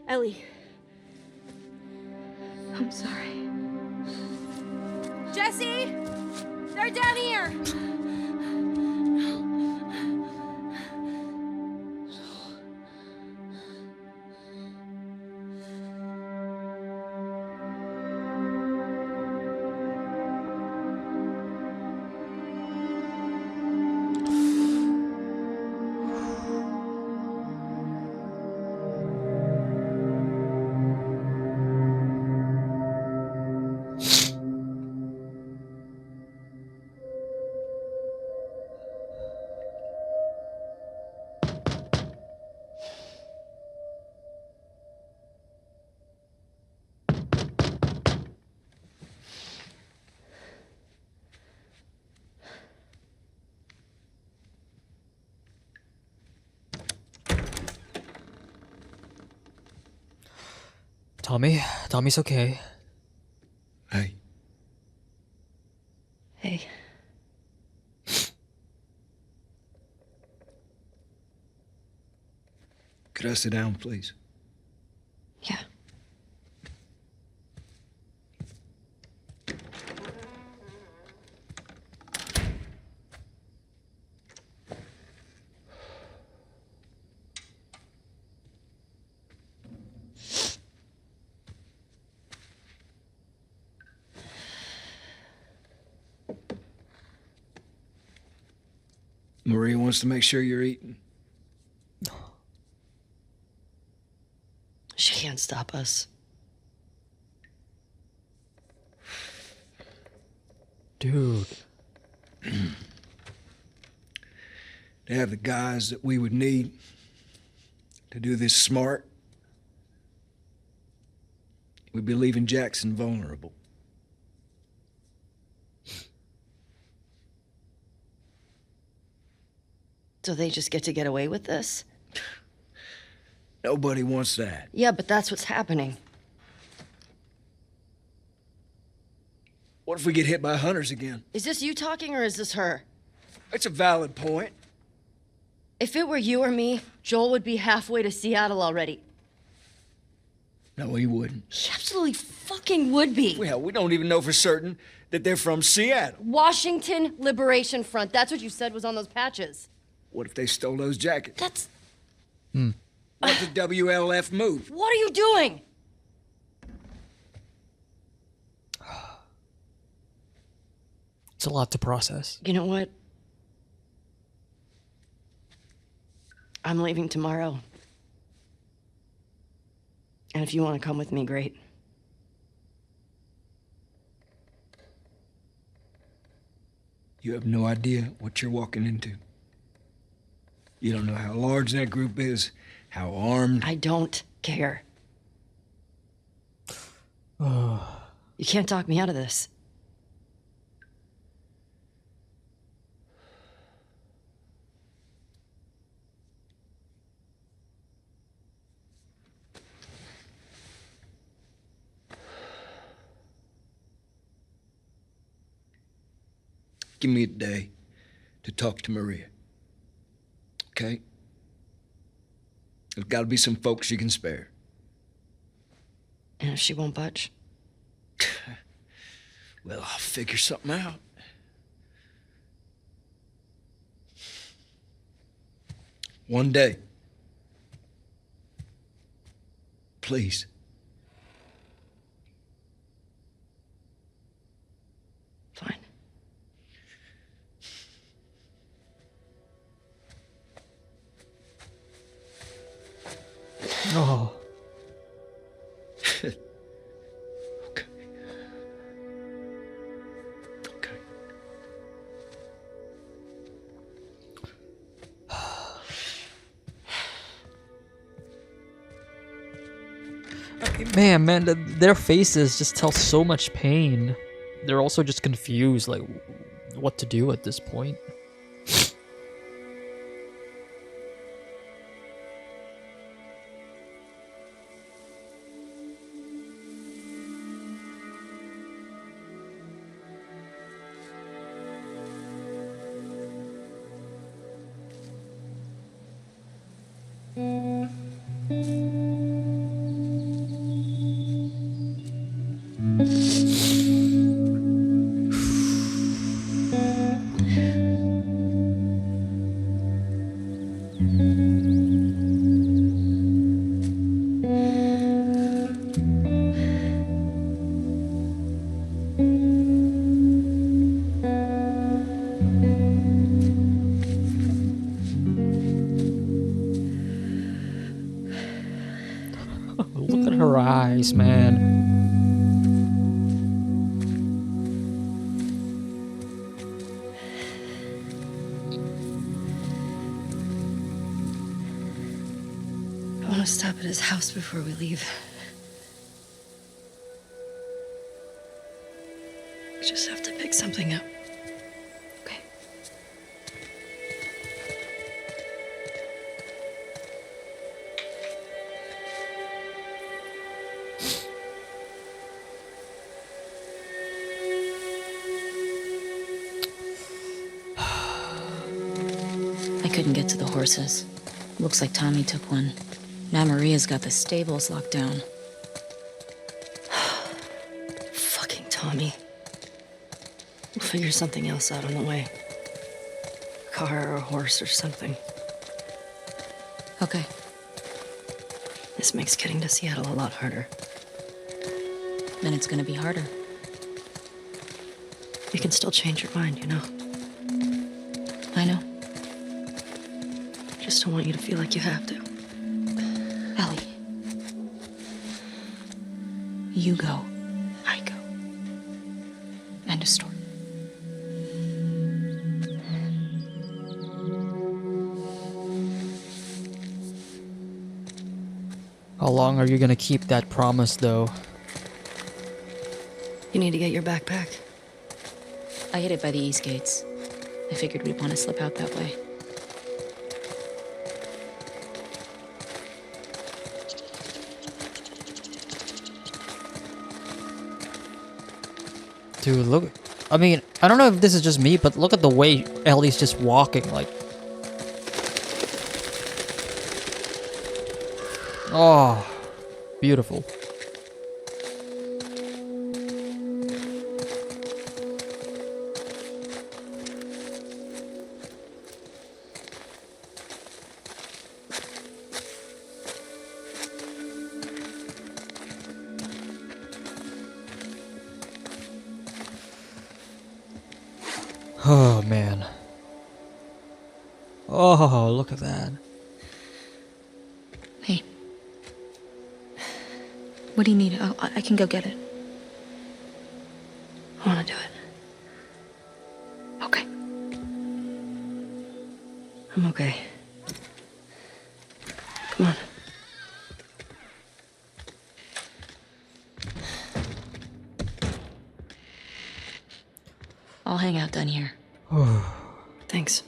Ellie. I'm sorry. Jesse! They're down here! Tommy's okay. Hey. Hey. Could I sit down, please? Yeah. Maria wants to make sure you're eating. She can't stop us. Dude. To have the guys that we would need to do this smart, we'd be leaving Jackson vulnerable. So they just get to get away with this? Nobody wants that. Yeah, but that's what's happening. What if we get hit by hunters again? Is this you talking or is this her? It's a valid point. If it were you or me, Joel would be halfway to Seattle already. No, he wouldn't. He absolutely fucking would be. Well, we don't even know for certain that they're from Seattle. Washington Liberation Front. That's what you said was on those patches. What if they stole those jackets? That's... What's the WLF move? What are you doing? It's a lot to process. You know what? I'm leaving tomorrow. And if you want to come with me, great. You have no idea what you're walking into. You don't know how large that group is, how armed. I don't care. You can't talk me out of this. Give me a day to talk to Maria. Okay? There's got to be some folks you can spare. And if she won't budge? Well, I'll figure something out. One day. Please. Fine. Oh. Okay. Man, their faces just tell so much pain. They're also just confused, like, what to do at this point. Look at her eyes, man. I want to stop at his house before we leave. We just have to pick something up. Okay. couldn't get to the horses. Looks like Tommy took one. Now Maria's got the stables locked down. Fucking Tommy. We'll figure something else out on the way. A car or a horse or something. Okay. This makes getting to Seattle a lot harder. Then it's gonna be harder. You can still change your mind, you know? I know. Just don't want you to feel like you have to. Ellie. You go. I go. End of story. How long are you gonna keep that promise, though? You need to get your backpack. I hid it by the east gates. I figured we'd want to slip out that way. Dude, look. I mean, I don't know if this is just me, but look at the way Ellie's just walking, like. Oh, beautiful. Oh, man. Oh, look at that. Hey. What do you need? I can go get it. I want to do it. Okay. I'm okay. Come on. I'll hang out down here. Thanks.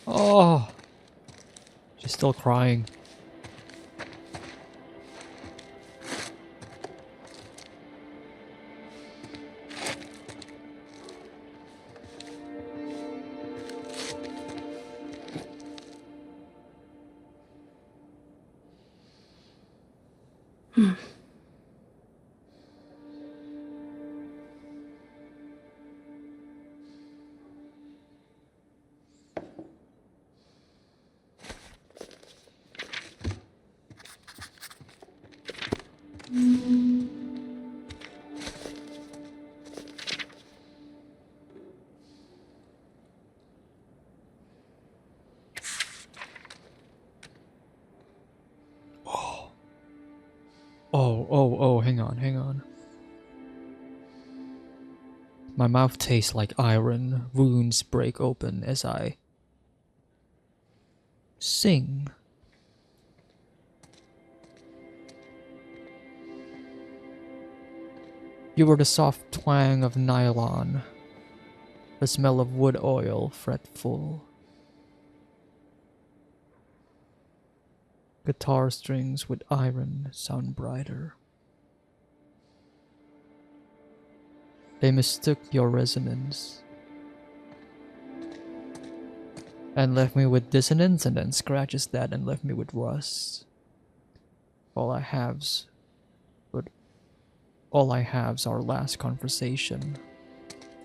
Oh. She's still crying. Oh, hang on. My mouth tastes like iron. Wounds break open as I sing. You were the soft twang of nylon, the smell of wood oil fretful. Guitar strings with iron sound brighter. They mistook your resonance and left me with dissonance, and then scratches that and left me with rust. All I have's our last conversation.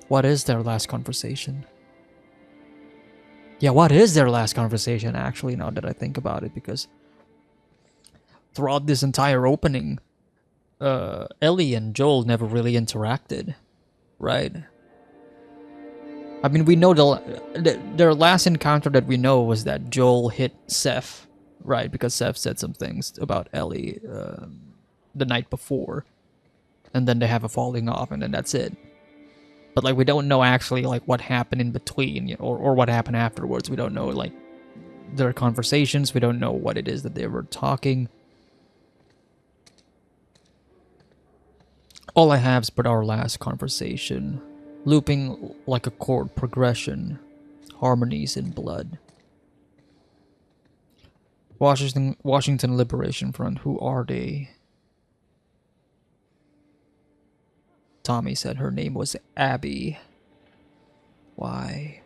What is their last conversation? Yeah, what is their last conversation, actually, now that I think about it, because throughout this entire opening, Ellie and Joel never really interacted, right? I mean, we know their last encounter that we know was that Joel hit Seth, right? Because Seth said some things about Ellie the night before, and then they have a falling off, and then that's it. But like, we don't know actually like what happened in between, or what happened afterwards. We don't know like their conversations. We don't know what it is that they were talking. All I have is but our last conversation, looping like a chord progression, harmonies in blood. Washington Liberation Front, who are they? Tommy said her name was Abby. Why?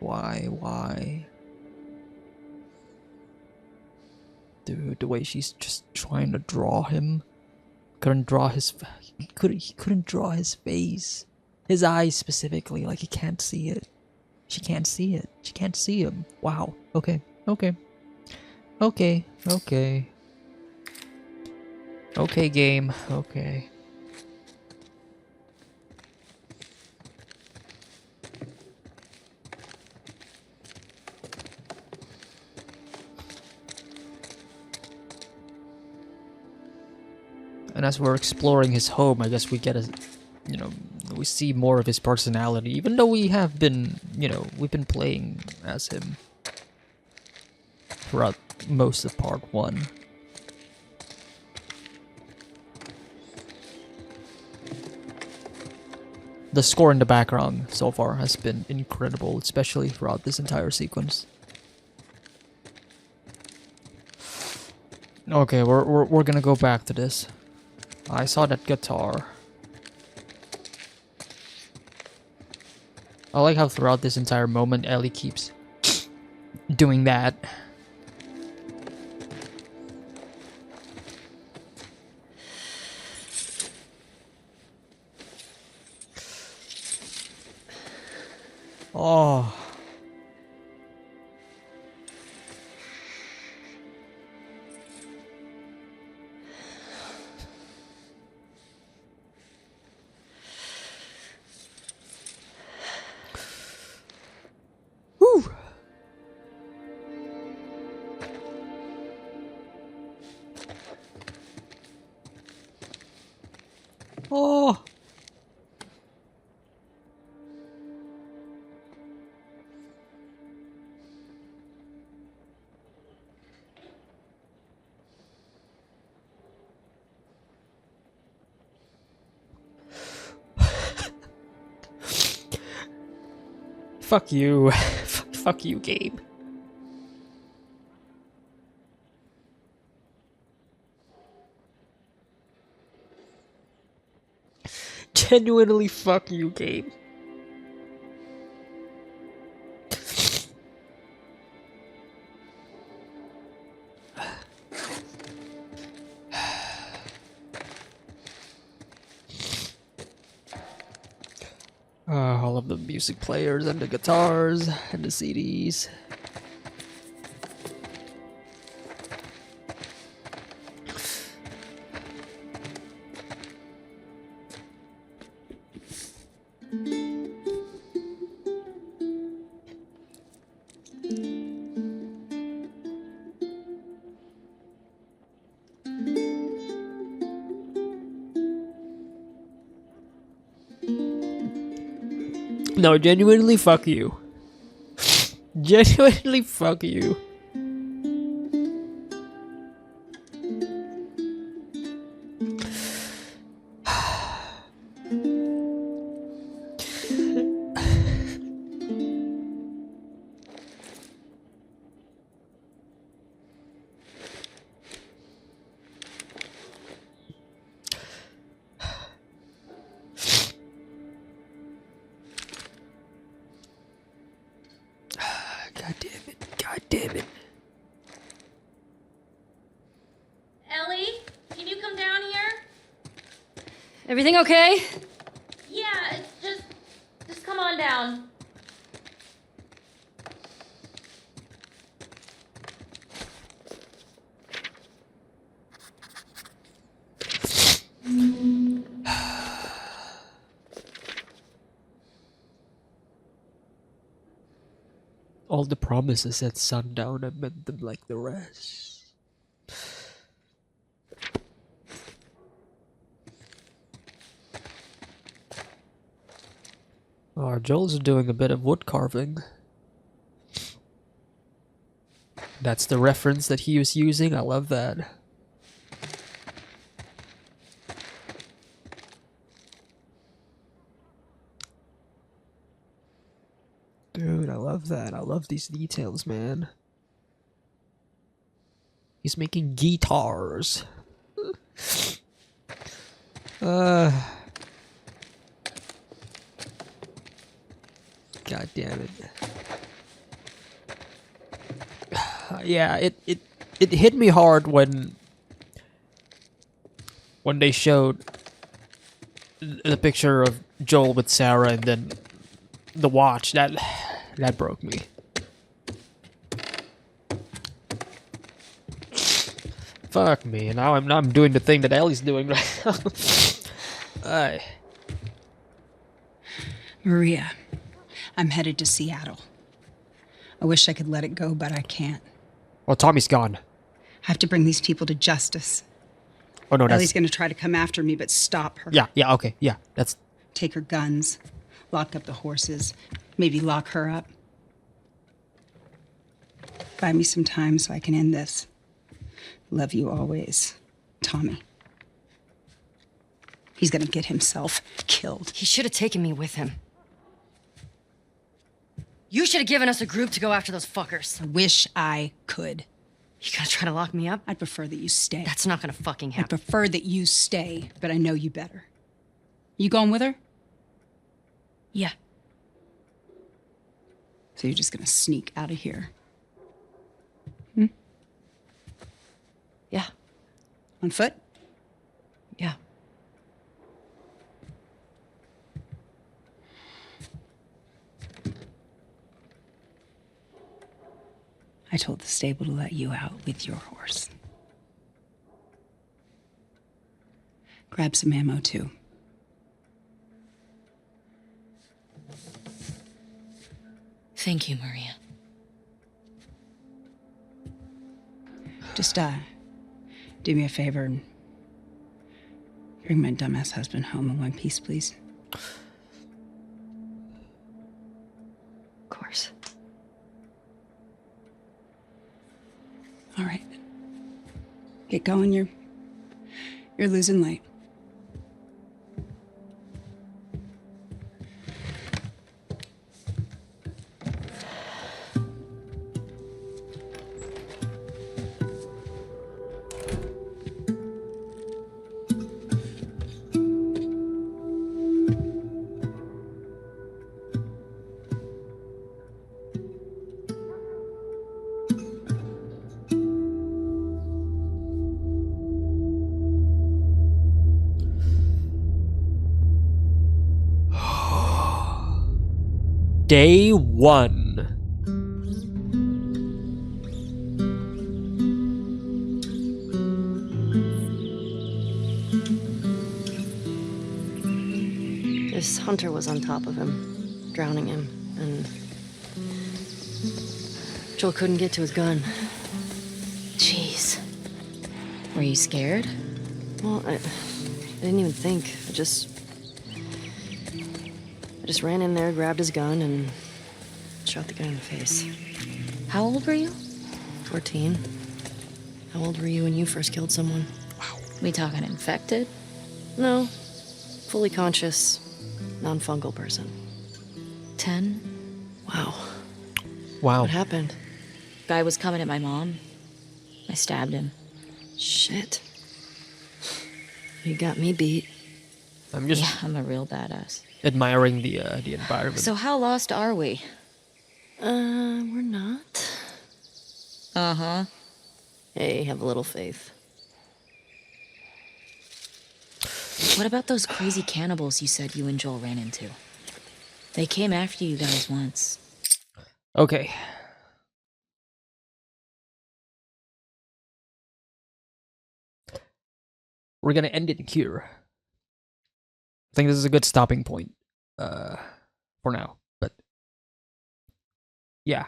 Dude, the way she's just trying to draw him. Couldn't draw his... He couldn't draw his face. His eyes specifically, like he can't see it. She can't see it. She can't see him. Wow. Okay. Okay. Okay. Okay. Okay, game. Okay. And as we're exploring his home, I guess we get a, you know, we see more of his personality, even though we have been, you know, we've been playing as him throughout most of part 1. The score in the background so far has been incredible, especially throughout this entire sequence. Okay, we're gonna go back to this. I saw that guitar. I like how throughout this entire moment, Ellie keeps doing that. Oh. Woo. Oh. Fuck you. Fuck you, Gabe. Genuinely fuck you, Gabe. All of the music players and the guitars and the CDs. No, genuinely fuck you. Genuinely fuck you. God damn it. God damn it. Ellie, can you come down here? Everything okay? Yeah, it's just come on down. All the promises at sundown, I meant them like the rest. Oh, Joel's doing a bit of wood carving. That's the reference that he was using. I love that. Dude, I love that. I love these details, man. He's making guitars. God damn it. Yeah, it hit me hard when they showed the picture of Joel with Sarah and then the watch. That broke me. Fuck me. Now I'm doing the thing that Ellie's doing right now. Aye. Maria, I'm headed to Seattle. I wish I could let it go, but I can't. Well, Tommy's gone. I have to bring these people to justice. Oh no, Ellie's that's gonna try to come after me, but stop her. yeah, okay, yeah, that's Take her guns, lock up the horses, maybe lock her up. Buy me some time so I can end this. Love you always, Tommy. He's gonna get himself killed. He should have taken me with him. You should have given us a group to go after those fuckers. I wish I could. You gonna try to lock me up? I'd prefer that you stay. That's not gonna fucking I happen. prefer that you stay, but I know you better. You going with her? Yeah. So you're just gonna sneak out of here? Yeah. On foot? Yeah. I told the stable to let you out with your horse. Grab some ammo, too. Thank you, Maria. Just, do me a favor and bring my dumbass husband home in one piece, please. Of course. All right. Get going, you're losing light. Day 1. This hunter was on top of him, drowning him, and Joel couldn't get to his gun. Jeez. Were you scared? Well, I didn't even think. I just ran in there, grabbed his gun, and shot the guy in the face. How old were you? 14. How old were you when you first killed someone? We talking infected? No. Fully conscious, non-fungal person. 10? Wow. Wow. What happened? Guy was coming at my mom. I stabbed him. Shit. You got me beat. I'm just Yeah, I'm a real badass. admiring the environment. So how lost are we? We're not. Uh-huh. Hey, have a little faith. What about those crazy cannibals you said you and Joel ran into? They came after you guys once. Okay. We're gonna end it here. I think this is a good stopping point for now. But yeah.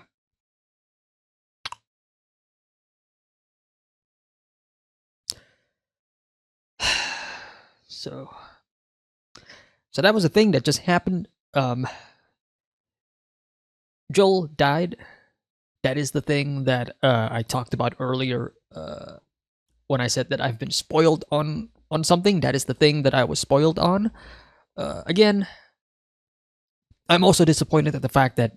So that was a thing that just happened. Joel died. That is the thing that I talked about earlier when I said that I've been spoiled on something. That is the thing that I was spoiled on. Again, I'm also disappointed at the fact that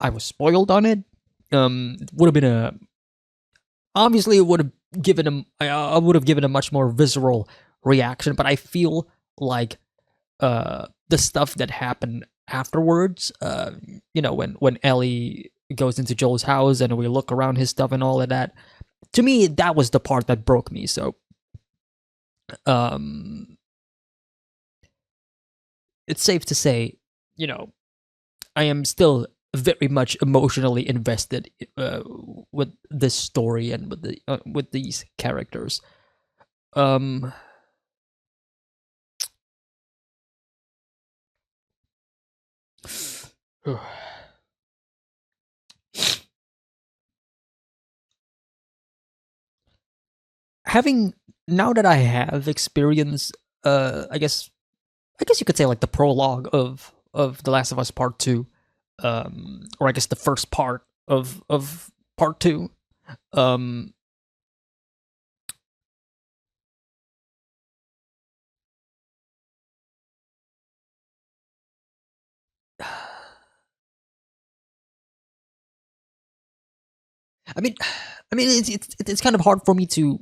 I was spoiled on it. Would have been obviously it would have given him. I would have given a much more visceral reaction, but I feel like the stuff that happened afterwards. You know, when Ellie goes into Joel's house and we look around his stuff and all of that. To me, that was the part that broke me. So, it's safe to say, you know, I am still very much emotionally invested with this story and with these characters. Having now that I have experience, I guess you could say like the prologue of The Last of Us Part 2, or I guess the first part of Part 2. I mean, it's kind of hard for me to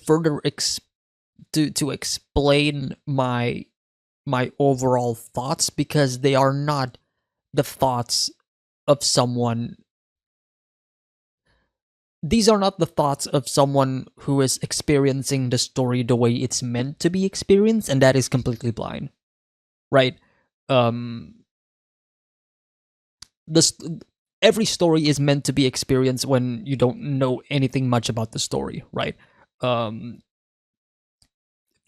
further to explain my overall thoughts, because they are not the thoughts of someone. These are not the thoughts of someone who is experiencing the story the way it's meant to be experienced, and that is completely blind, right? This every story is meant to be experienced when you don't know anything much about the story, right? The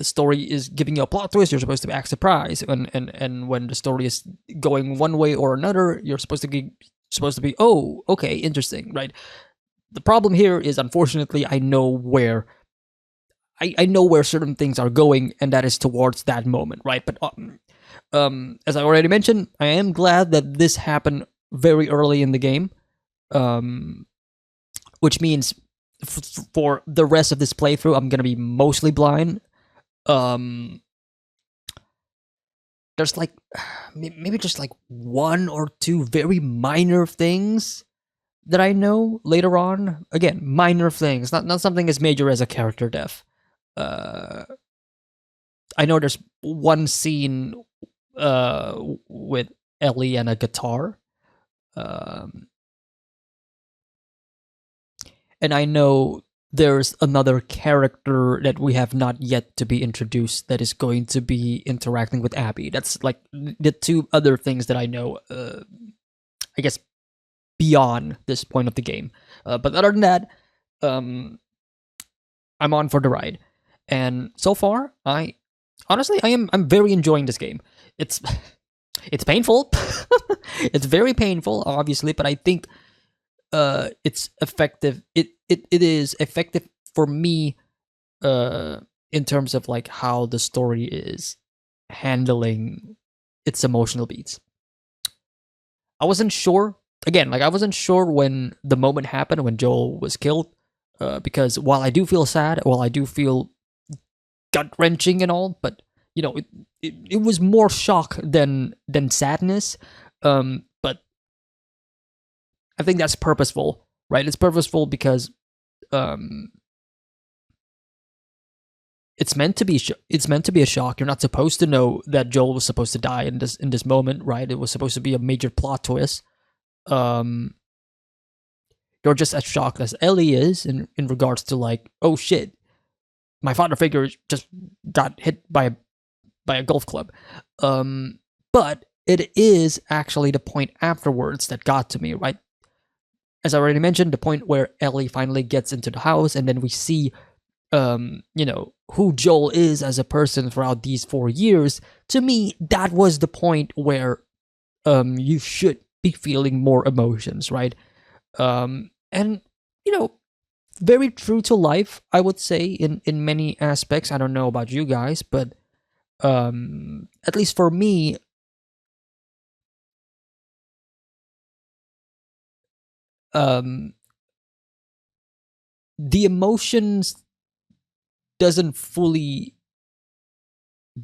story is giving you a plot twist, you're supposed to act surprised, and when the story is going one way or another, you're supposed to be, oh, okay, interesting, right? The problem here is, unfortunately, I know where certain things are going, and that is towards that moment, right? But as I already mentioned, I am glad that this happened very early in the game, which means for the rest of this playthrough, I'm gonna be mostly blind. There's like maybe just like one or two very minor things that I know later on. Again, minor things, not something as major as a character death. I know there's one scene with Ellie and a guitar. And I know there's another character that we have not yet to be introduced that is going to be interacting with Abby. That's like the two other things that I know, I guess, beyond this point of the game. But other than that, I'm on for the ride. And so far, I'm very enjoying this game. It's painful. It's very painful, obviously, but I think it's effective. It is effective for me in terms of like how the story is handling its emotional beats. I wasn't sure. Again, like I wasn't sure when the moment happened when Joel was killed, because while I do feel sad, while I do feel gut wrenching and all, but you know, it was more shock than sadness. But I think that's purposeful, right? It's purposeful because it's meant to be a shock. You're not supposed to know that Joel was supposed to die in this moment, right? It was supposed to be a major plot twist. You're just as shocked as Ellie is in regards to like, oh shit, my father figure just got hit by a golf club. But it is actually the point afterwards that got to me, right? As I already mentioned, the point where Ellie finally gets into the house, and then we see, you know, who Joel is as a person throughout these 4 years. To me, that was the point where you should be feeling more emotions, right? And you know, very true to life, I would say, in many aspects. I don't know about you guys, but at least for me, the emotions doesn't fully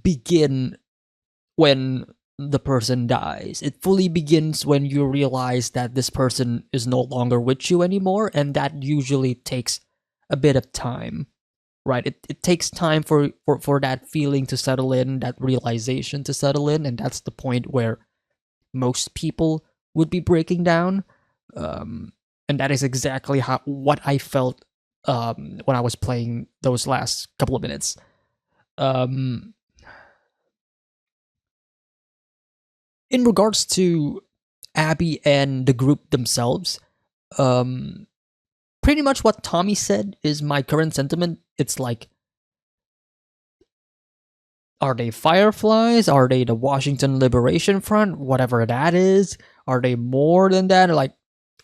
begin when the person dies. It fully begins when you realize that this person is no longer with you anymore, and that usually takes a bit of time. right? It takes time for that feeling to settle in, that realization to settle in, and that's the point where most people would be breaking down. And that is exactly what I felt when I was playing those last couple of minutes. In regards to Abby and the group themselves, pretty much what Tommy said is my current sentiment. It's like, are they Fireflies? Are they the Washington Liberation Front? Whatever that is. Are they more than that? Like,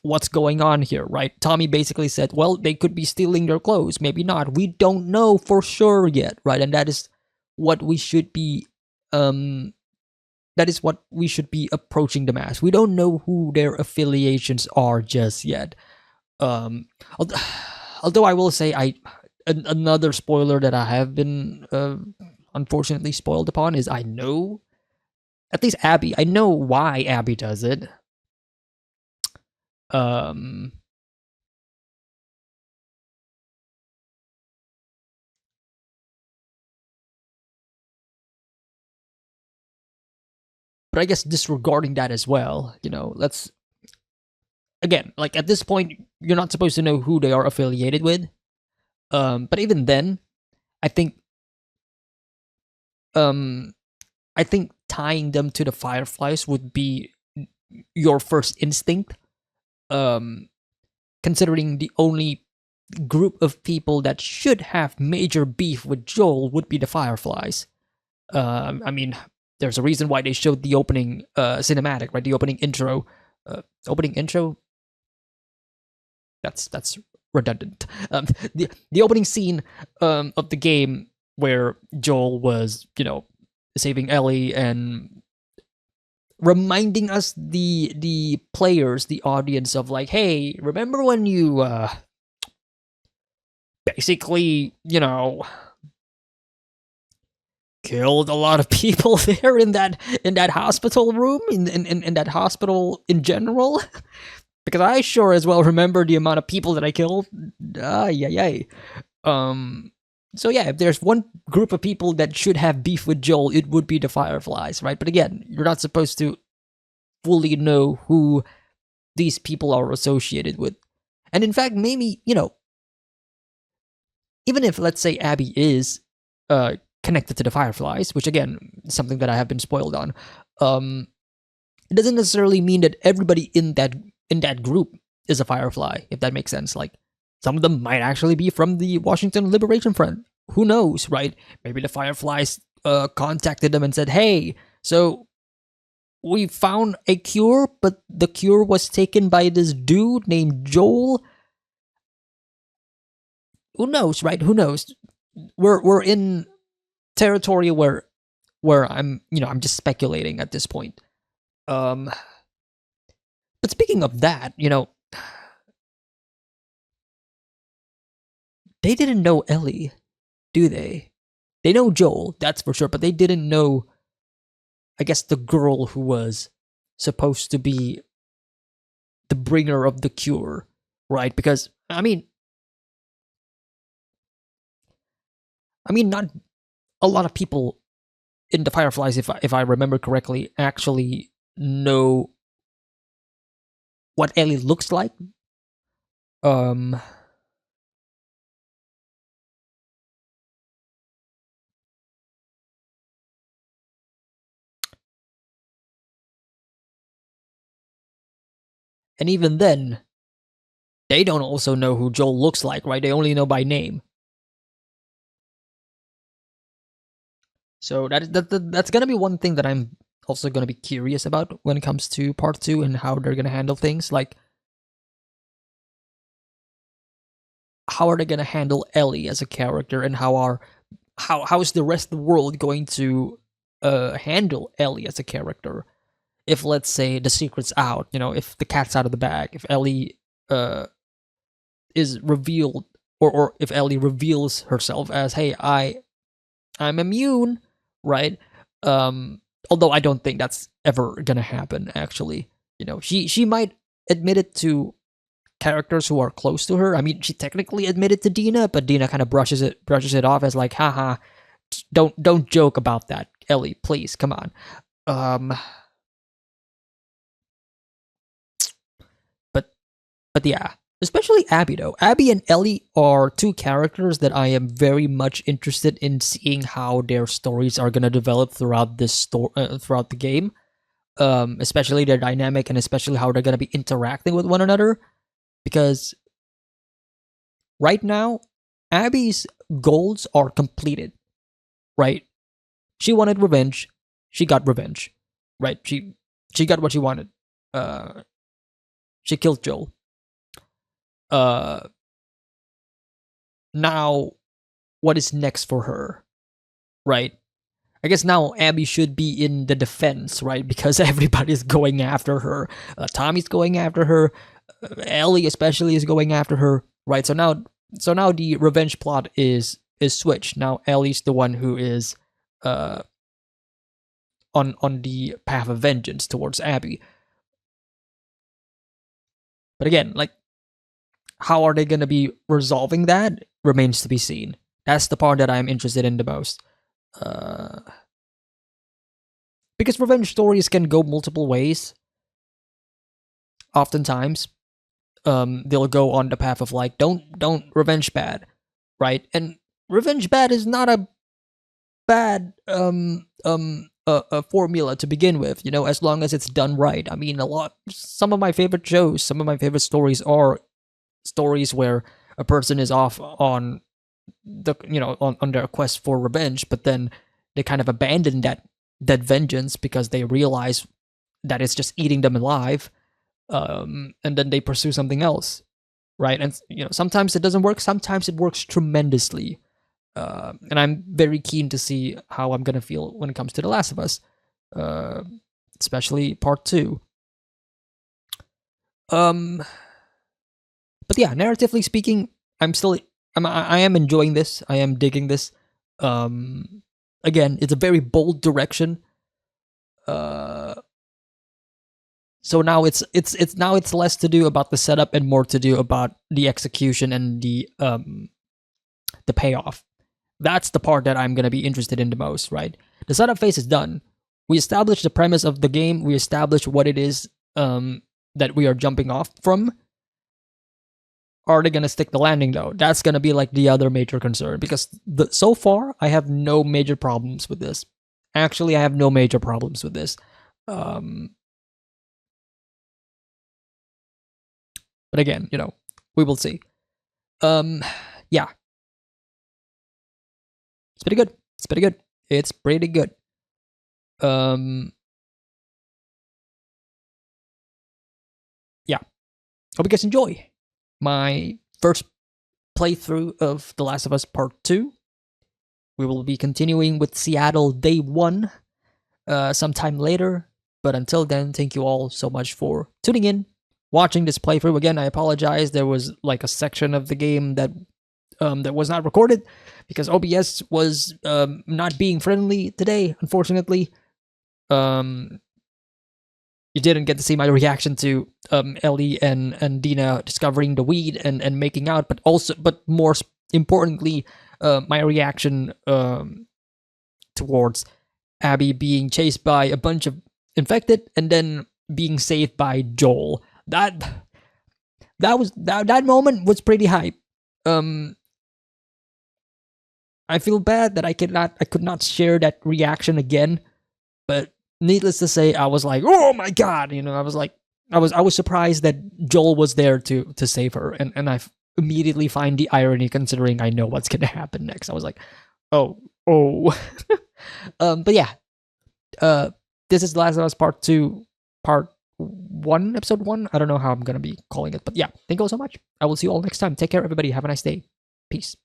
what's going on here, right? Tommy basically said, well, they could be stealing their clothes. Maybe not. We don't know for sure yet, right? And that is what we should be, approaching them as. We don't know who their affiliations are just yet. Although I will say, another spoiler that I have been unfortunately spoiled upon is I know, at least Abby, I know why Abby does it. But I guess disregarding that as well, let's, again, like at this point, you're not supposed to know who they are affiliated with. But even then, I think tying them to the Fireflies would be your first instinct. Considering the only group of people that should have major beef with Joel would be the Fireflies. I mean, there's a reason why they showed the opening cinematic, right? The opening intro. Opening intro? That's redundant. The opening scene of the game where Joel was, saving Ellie and reminding us, the players, the audience, of like, hey, remember when you basically, killed a lot of people there in that hospital room, in that hospital in general? Because I sure as well remember the amount of people that I killed. So yeah, if there's one group of people that should have beef with Joel, it would be the Fireflies, right? But again, you're not supposed to fully know who these people are associated with. And in fact, maybe, even if, let's say, Abby is connected to the Fireflies, which again, is something that I have been spoiled on, it doesn't necessarily mean that everybody in that group is a Firefly, if that makes sense. Like, some of them might actually be from the Washington Liberation Front. Who knows, right? Maybe the Fireflies contacted them and said, hey, so we found a cure, but the cure was taken by this dude named Joel. Who knows, right? Who knows? We're in territory where I'm just speculating at this point. But speaking of that, they didn't know Ellie, do they? They know Joel, that's for sure, but they didn't know, I guess, the girl who was supposed to be the bringer of the cure, right? Because, I mean, not a lot of people in the Fireflies, if I remember correctly, actually know what Ellie looks like. And even then, they don't also know who Joel looks like, right? They only know by name. So that's gonna be one thing that I'm also gonna be curious about when it comes to part 2 and how they're gonna handle things. Like, how are they gonna handle Ellie as a character, and how is the rest of the world going to handle Ellie as a character? If, let's say, the secret's out, if the cat's out of the bag, if Ellie is revealed, or if Ellie reveals herself as, hey, I'm immune, right? Although I don't think that's ever gonna happen, actually. She might admit it to characters who are close to her. I mean, she technically admitted to Dina, but Dina kind of brushes it off as like, haha, don't joke about that, Ellie, please, come on. But yeah, especially Abby though. Abby and Ellie are two characters that I am very much interested in seeing how their stories are gonna develop throughout throughout the game. Especially their dynamic and especially how they're gonna be interacting with one another. Because right now, Abby's goals are completed. Right? She wanted revenge. She got revenge. Right? She got what she wanted. She killed Joel. Now, what is next for her? Right? I guess now Abby should be in the defense, right? Because everybody's going after her. Tommy's going after her. Ellie especially is going after her, right? So now the revenge plot is switched. Now Ellie's the one who is on the path of vengeance towards Abby. But again, like, how are they gonna be resolving that remains to be seen. That's the part that I'm interested in the most. Because revenge stories can go multiple ways. Oftentimes, they'll go on the path of like, don't revenge bad, right? And revenge bad is not a bad a formula to begin with, you know, as long as it's done right. I mean, some of my favorite shows, some of my favorite stories are stories where a person is off on on their quest for revenge, but then they kind of abandon that vengeance because they realize that it's just eating them alive, and then they pursue something else, right? And sometimes it doesn't work, sometimes it works tremendously, and I'm very keen to see how I'm gonna feel when it comes to The Last of Us, especially part 2. But yeah, narratively speaking, I am enjoying this. I am digging this. Again, it's a very bold direction. So now it's less to do about the setup and more to do about the execution and the payoff. That's the part that I'm gonna be interested in the most, right? The setup phase is done. We established the premise of the game. We established what it is that we are jumping off from. Are they going to stick the landing though? That's going to be like the other major concern, because so far I have no major problems with this. Actually, I have no major problems with this. But again, we will see. Yeah. It's pretty good. It's pretty good. It's pretty good. Yeah. Hope you guys enjoy my first playthrough of The Last of Us Part 2. We will be continuing with Seattle Day 1 sometime later. But until then, thank you all so much for tuning in, watching this playthrough. Again, I apologize. There was like a section of the game that was not recorded because OBS was not being friendly today, unfortunately. You didn't get to see my reaction to Ellie and Dina discovering the weed and making out, but more importantly, my reaction towards Abby being chased by a bunch of infected and then being saved by Joel. That moment was pretty hype. I feel bad that I could not share that reaction again, but needless to say, I was like, oh my god, I was like, I was surprised that Joel was there to save her, and I immediately find the irony considering I know what's gonna happen next. I was like, oh. But yeah, this is The Last of Us Part 2, Part 1, Episode 1. I don't know how I'm gonna be calling it, but yeah, thank you all so much. I will see you all next time. Take care, everybody. Have a nice day. Peace.